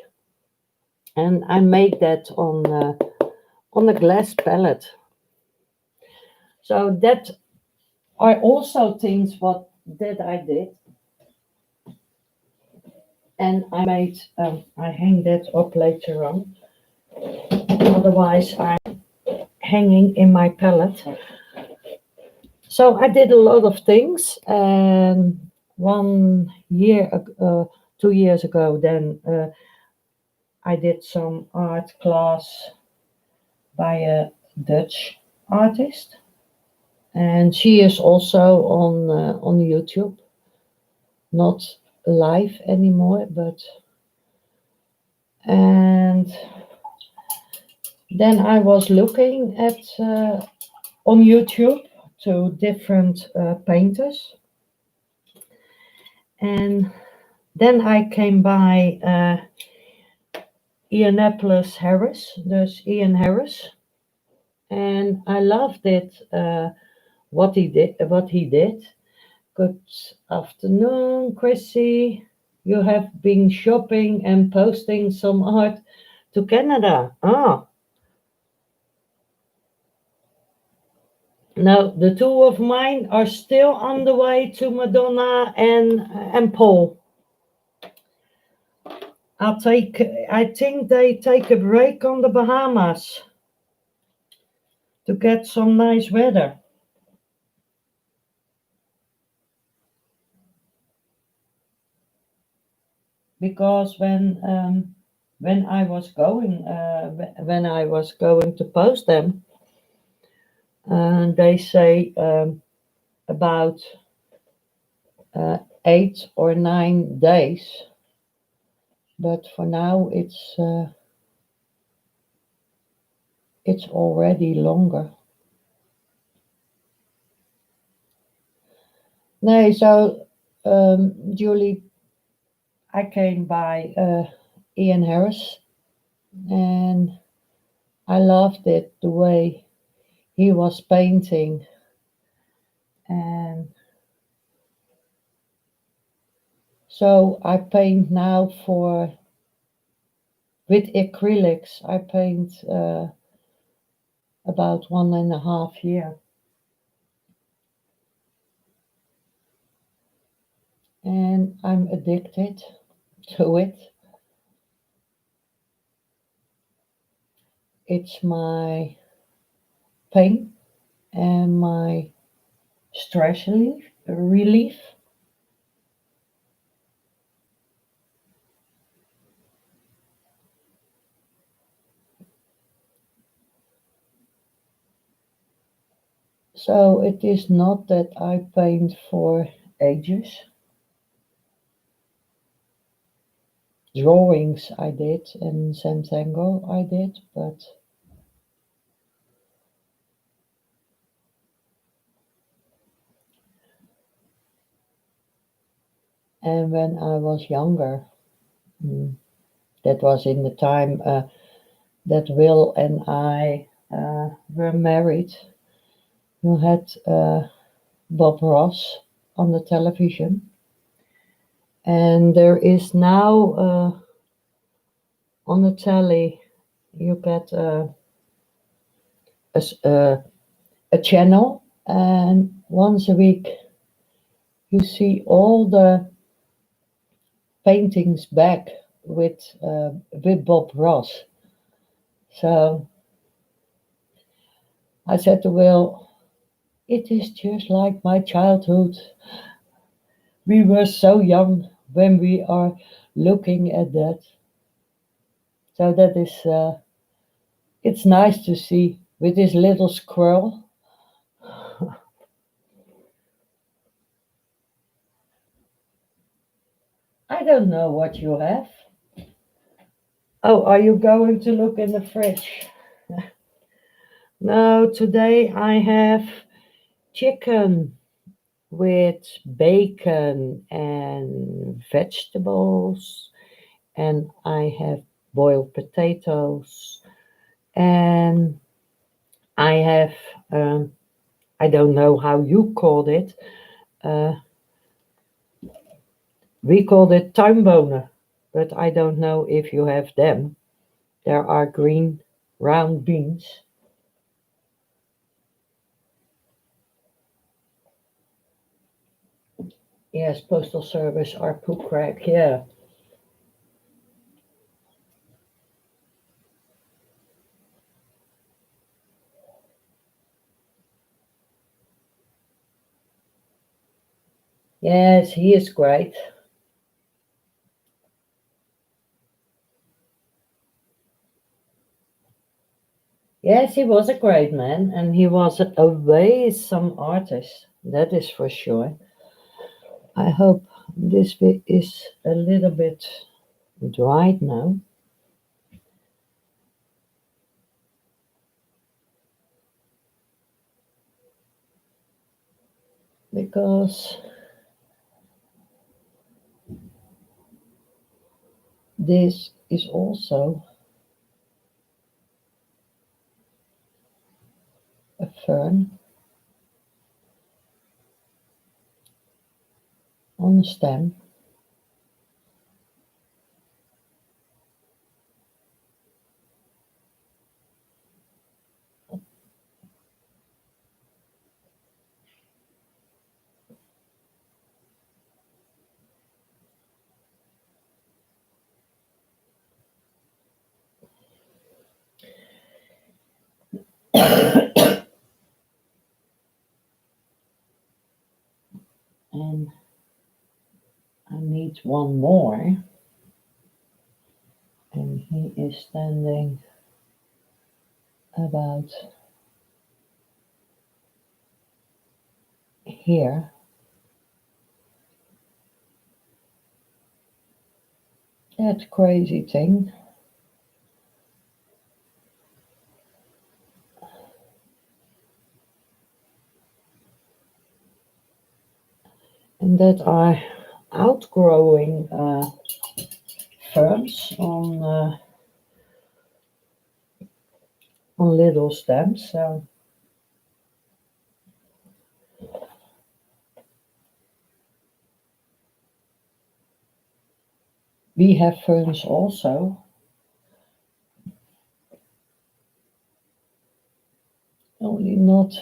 and I made that on a glass palette. So that are also things what that I did, and I made I hang that up later on. Otherwise, I'm hanging in my palette. So I did a lot of things, and 1 year, 2 years ago, then I did some art class by a Dutch artist, and she is also on YouTube, not live anymore, but and then I was looking at on YouTube to different painters, and then I came by Ianapolis Harris, dus Ian Harris, and I loved it. What he did. Good afternoon, Chrissy. You have been shopping and posting some art to Canada. Ah, now the two of mine are still on the way to Madonna and Paul. I think they take a break on the Bahamas to get some nice weather. Because when I was going to post them, they say about 8 or 9 days, but for now it's already longer. Nee, so Julie, I came by Ian Harris, and I loved it the way he was painting, and so I paint now for with acrylics. I paint about 1.5 years, and I'm addicted to it. It's my pain and my stress relief. So it is not that I paint for ages. Drawings I did and Zentango I did, but and when I was younger, mm, that was in the time that Will and I were married. You had Bob Ross on the television, and there is now on the telly you get a channel, and once a week you see all the paintings back with Bob Ross. So I said to Will, it is just like my childhood. We were so young when we are looking at that. So that is, it's nice to see with this little squirrel. I don't know what you have. Oh, are you going to look in the fridge? No, today I have chicken with bacon and vegetables, and I have boiled potatoes, and I have, I don't know how you called it, uh, we called it tuinbonen, but I don't know if you have them. There are green round beans. Yes, postal service are poop crack, yeah. Yes, he is great. Yes, he was a great man, and he was a awesome artist. That is for sure. I hope this bit is a little bit dried now, because this is also a fern on a stem. And I need one more, and he is standing about here. That crazy thing. And that are outgrowing ferns on little stems. So we have ferns also, only not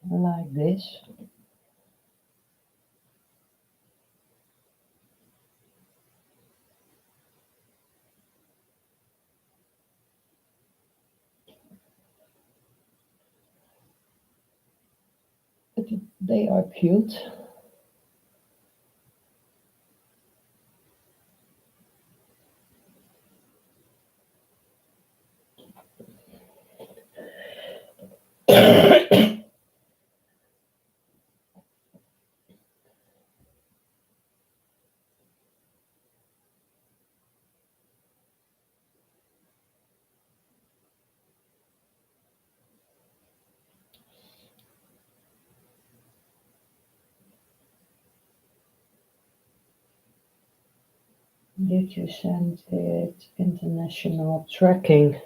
like this. But they are cute. Did you send it international tracking?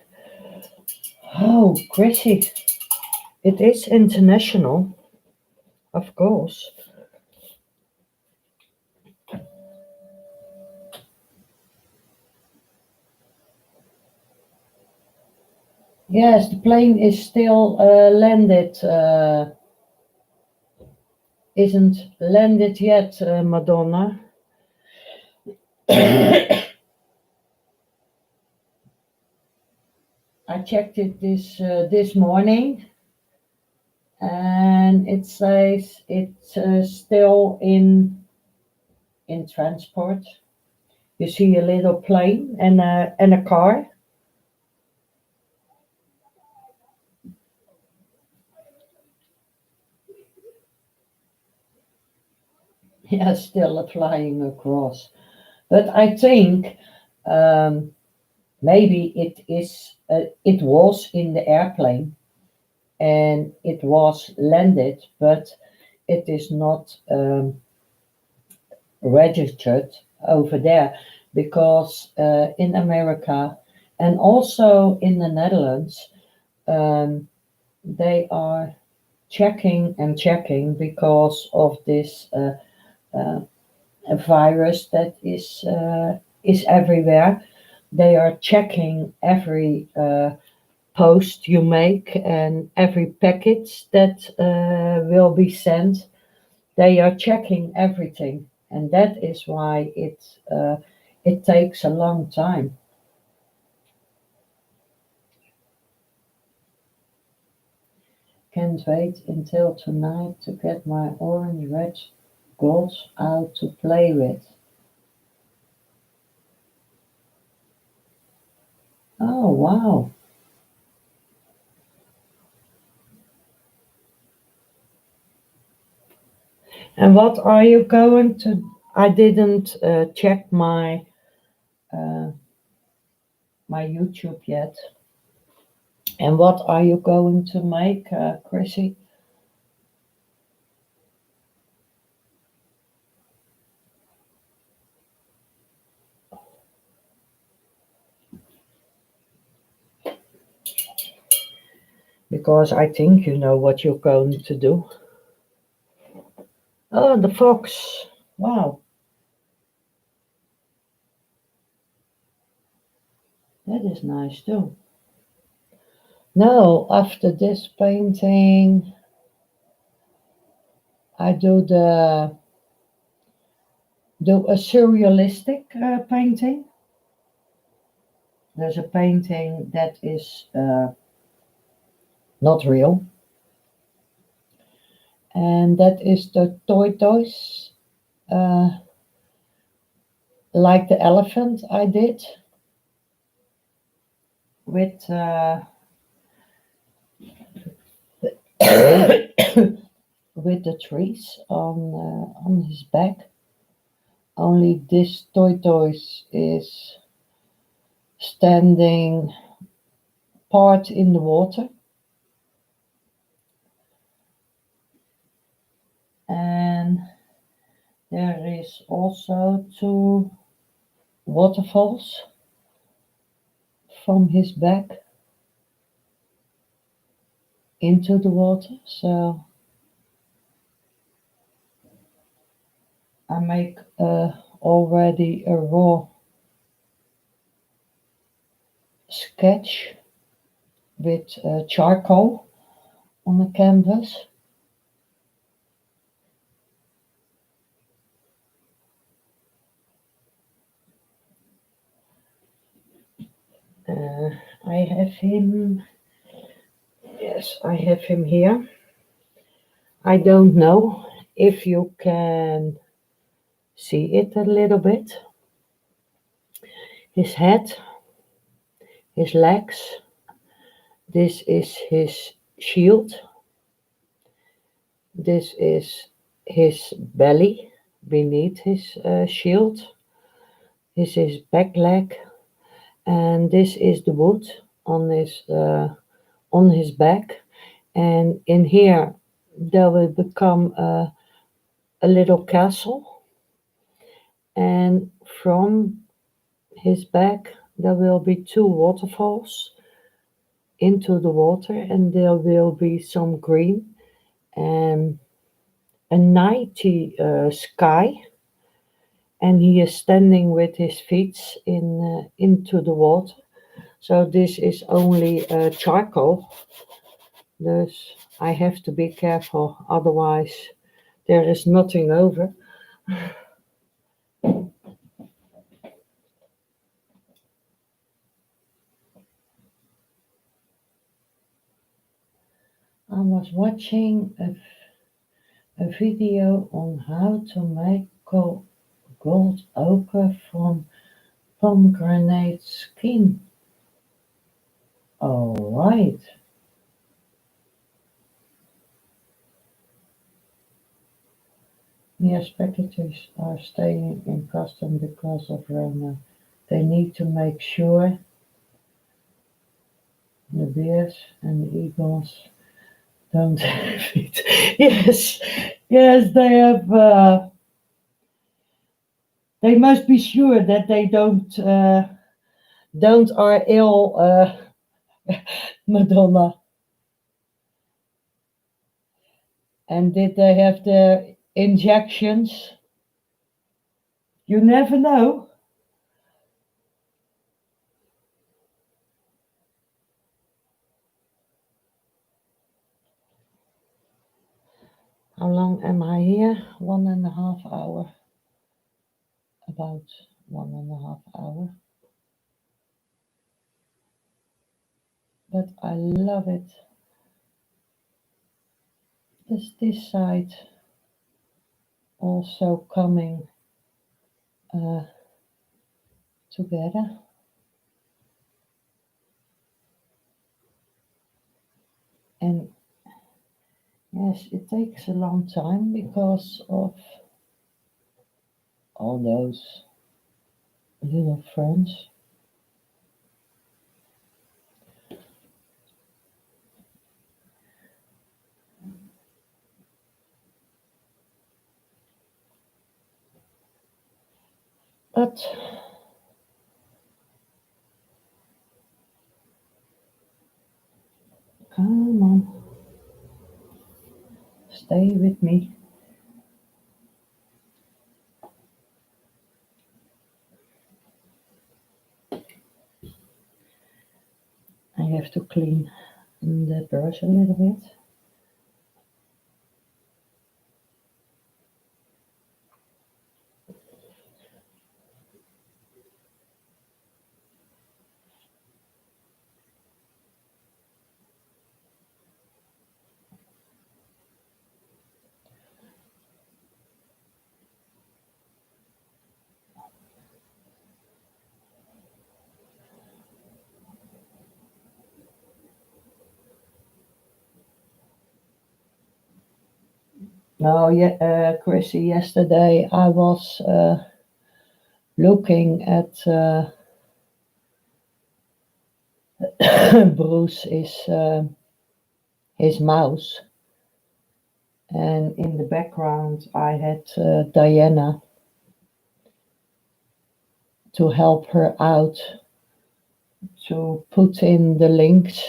Oh, Chrissy, it is international, of course. Yes, the plane is still landed, isn't landed yet, Madonna. I checked it this morning, and it says it's still in transport. You see a little plane and a car. Yeah, still flying across. But I think um, maybe it was in the airplane and it was landed, but it is not registered over there because in America and also in the Netherlands, um, they are checking and checking because of this virus that is everywhere. They are checking every post you make and every package that will be sent. They are checking everything, and that is why it takes a long time. Can't wait until tonight to get my orange red gold out to play with. Oh wow! And what are you going to? I didn't check uh, my YouTube yet. And what are you going to make, Chrissy? Because I think you know what you're going to do. Oh, the fox. Wow, that is nice too. Now, after this painting, I do a surrealistic painting. There's a painting that is not real, and that is the tortoise, uh, like the elephant I did with with the trees on his back. Only this tortoise is standing part in the water, and there is also two waterfalls from his back into the water. So I make already a raw sketch with charcoal on the canvas. Uh, I have him, yes, I have him here. I don't know if you can see it a little bit. His head, his legs, this is his shield, this is his belly beneath his shield, this is back leg, and this is the wood on his back. And in here, there will become a little castle, and from his back, there will be two waterfalls into the water, and there will be some green and a nighty sky. And he is standing with his feet into the water. So this is only charcoal. Thus, I have to be careful, otherwise there is nothing over. I was watching a video on how to make gold ochre from pomegranate skin. All right. Yes, packages are staying in custom because of Rona. They need to make sure the bears and the eagles don't have it. Yes, yes, they have. They must be sure that they don't are ill, Madonna. And did they have the injections? You never know. How long am I here? 1.5 hour. About 1.5 hour. But I love it. This side also coming uh, together. And Yes, it takes a long time because of all those little friends. But come on, stay with me. I have to clean the brush a little bit. No, yeah, Chrissy, yesterday I was looking at Bruce is his mouse, and in the background I had Diana to help her out to put in the links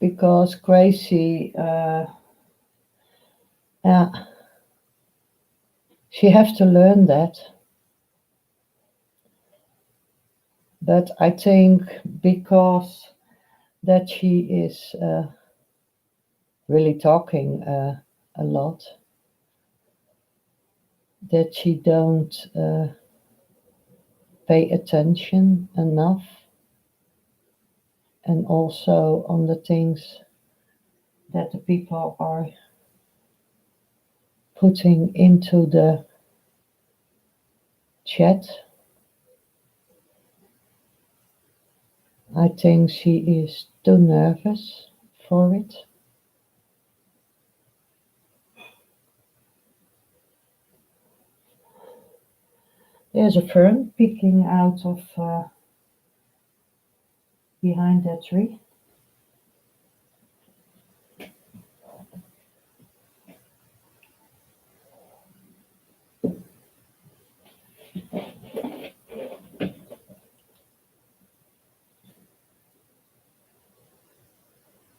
because Gracie, yeah, she have to learn that. But I think because that she is really talking a lot, that she don't pay attention enough, and also on the things that the people are putting into the chat. I think she is too nervous for it. There's a fern peeking out of behind that tree.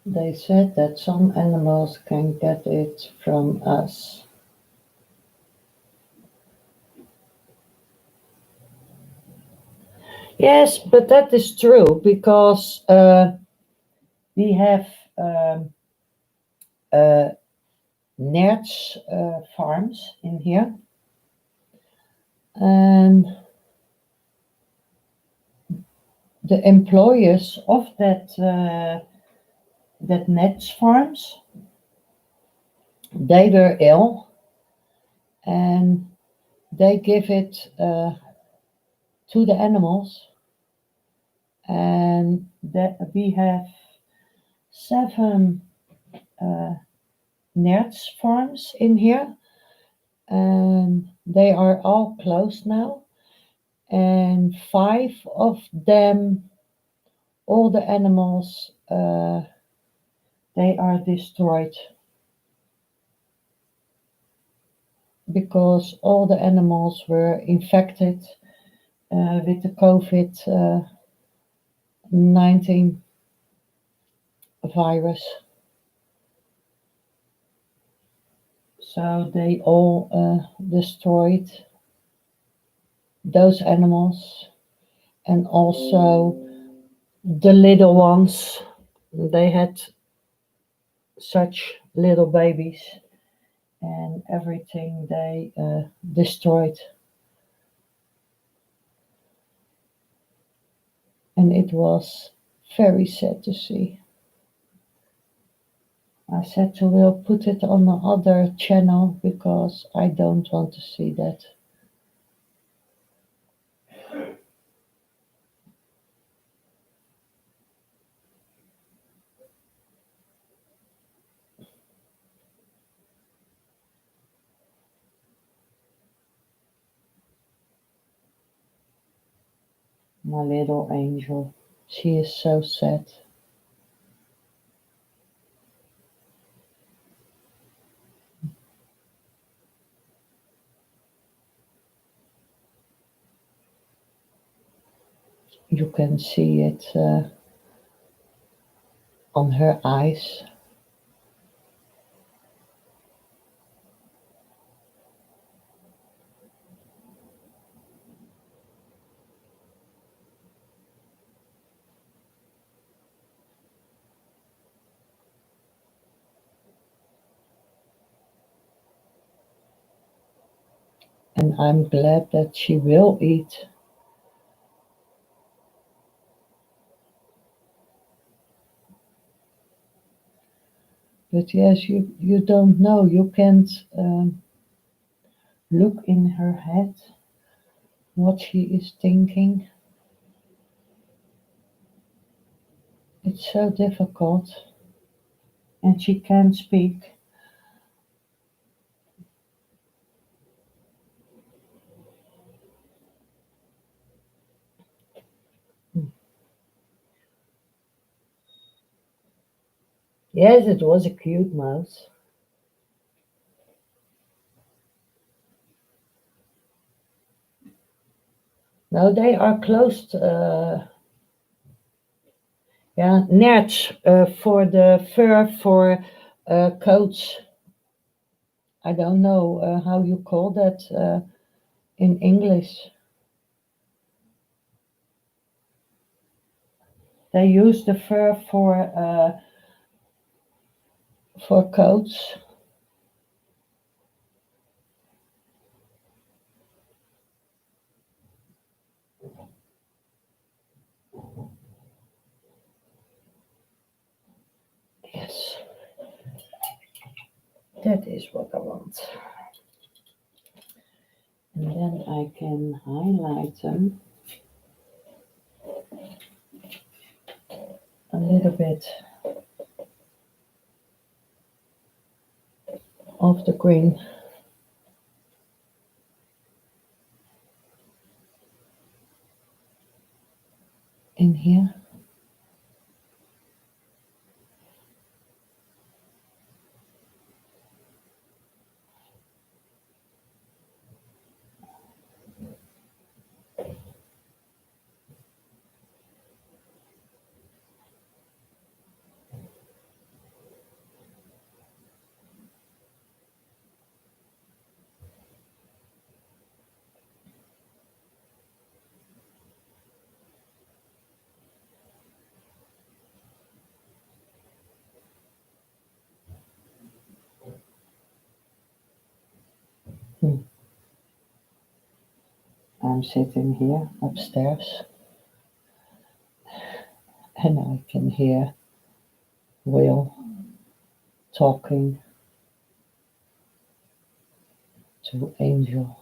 They said that some animals can get it from us. Yes, but that is true because we have uh, nerds farms in here, and the employers of that nets farms, they were ill, and they give it to the animals, and that we have 7 uh, nerds farms in here, and they are all closed now, and 5 of them, all the animals, they are destroyed because all the animals were infected with the COVID 19 virus. So they all destroyed those animals, and also the little ones. They had such little babies, and everything they destroyed. And it was very sad to see. I said to Will, put it on the other channel because I don't want to see that. My little angel. She is so sad. You can see it on her eyes. And I'm glad that she will eat. But yes, you don't know. You can't look in her head what she is thinking. It's so difficult. And she can't speak. Yes, it was a cute mouse. No, they are closed. Yeah, nets for the fur for coats. I don't know how you call that in English. They use the fur for coats. Yes, that is what I want. And then I can highlight them a little bit of the green in here. Hmm. I'm sitting here upstairs and I can hear Will talking to Angel.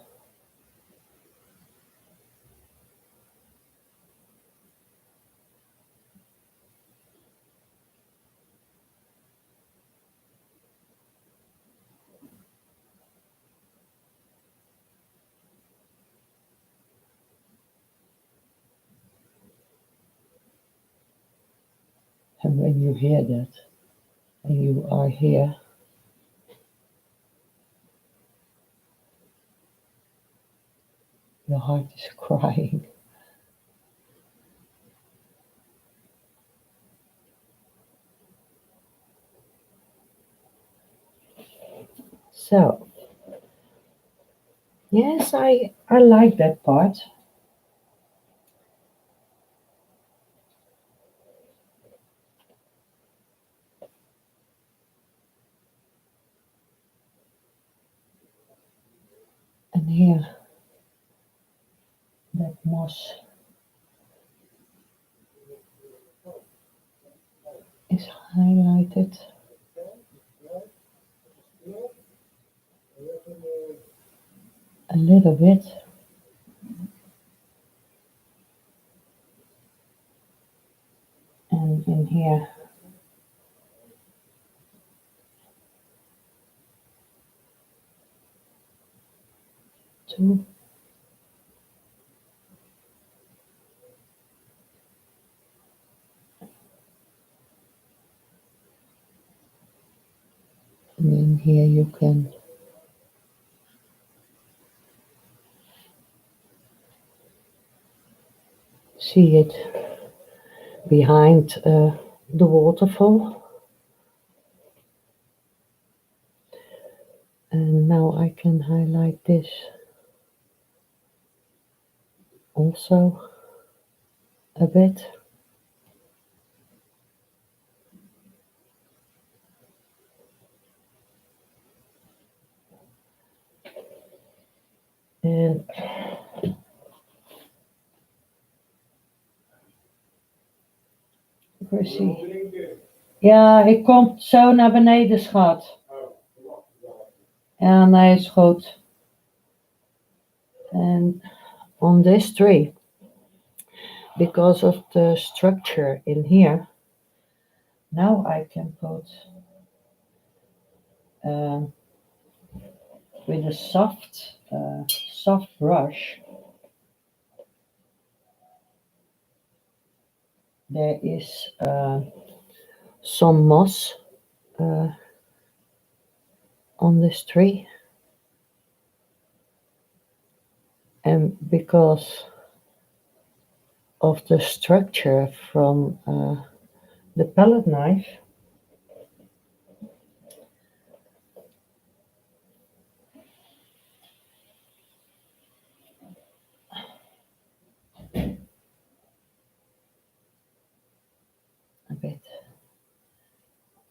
And when you hear that and you are here, your heart is crying. So, yes, I like that part. And here, that moss is highlighted a little bit. And in here, too. And here you can see it behind the waterfall. And now I can highlight this also a bit. En precies. Ja, ik kom zo naar beneden, schat. Ja, nee, is goed. And on this tree, because of the structure in here, now I can put with a soft brush. There is some moss on this tree, and because of the structure from the palette knife,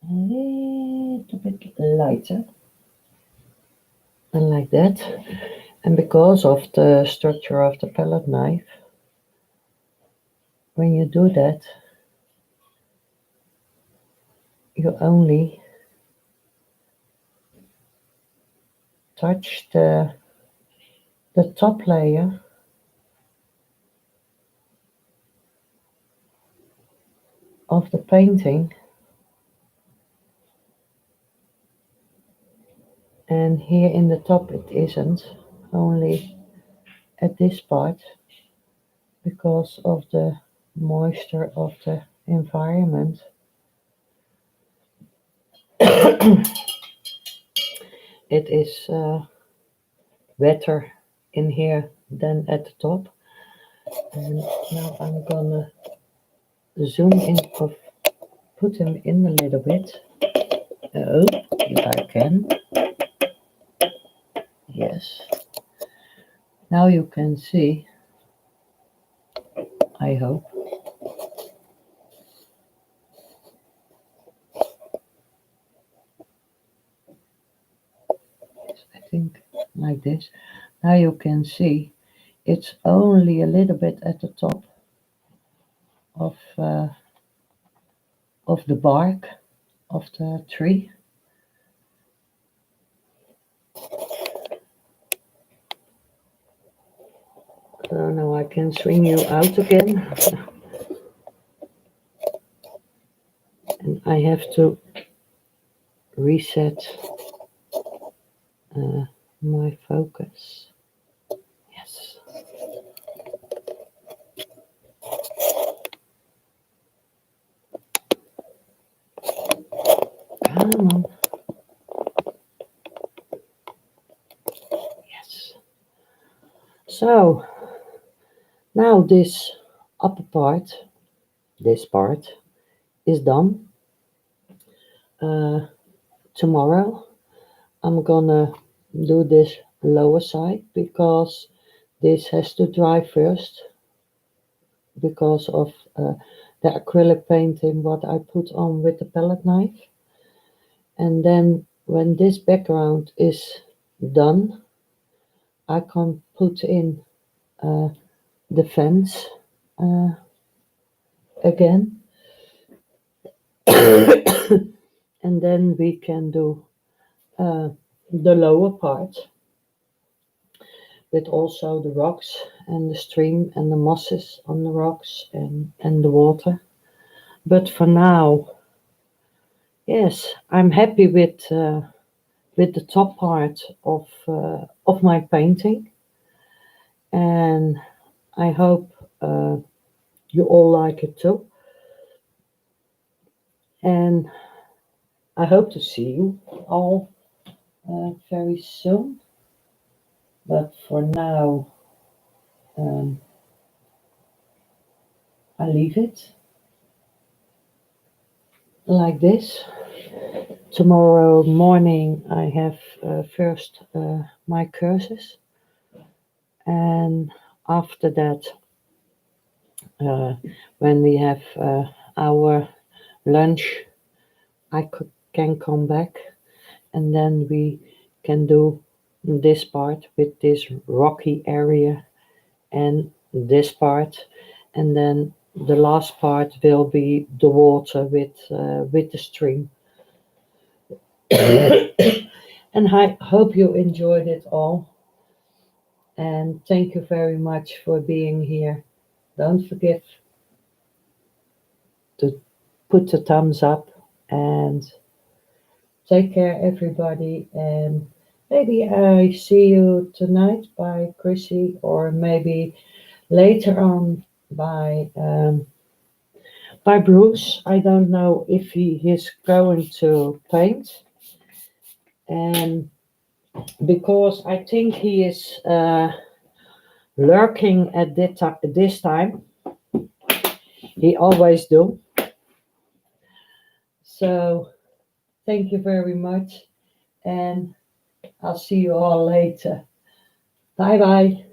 a little bit lighter, and like that. And because of the structure of the palette knife, when you do that, you only touch the top layer of the painting, and here in the top it isn't, only at this part, because of the moisture of the environment. It is wetter in here than at the top. And now I'm gonna zoom in, or put him in a little bit. Oh, if I can. Yes. Now you can see, I hope. I think like this. Now you can see it's only a little bit at the top of the bark of the tree. So now I can swing you out again. And I have to reset my focus. Yes. Come on. Yes. So now this upper part, this part, is done. Tomorrow I'm gonna do this lower side because this has to dry first because of the acrylic painting what I put on with the palette knife. And then when this background is done, I can put in the fence again. And then we can do the lower part with also the rocks and the stream and the mosses on the rocks and the water. But for now, yes, I'm happy with the top part of my painting, and I hope you all like it too. And I hope to see you all very soon. But for now, um, I leave it like this. Tomorrow morning, I have first my courses, and after that, uh, when we have our lunch, can come back, and then we can do this part with this rocky area and this part, and then the last part will be the water with the stream. And I hope you enjoyed it all, and thank you very much for being here. Don't forget to put the thumbs up, and take care, everybody. And maybe I see you tonight by Chrissy, or maybe later on by Bruce. I don't know if he is going to paint, and because I think he is lurking at this time. He always do. So thank you very much, and I'll see you all later. Bye bye.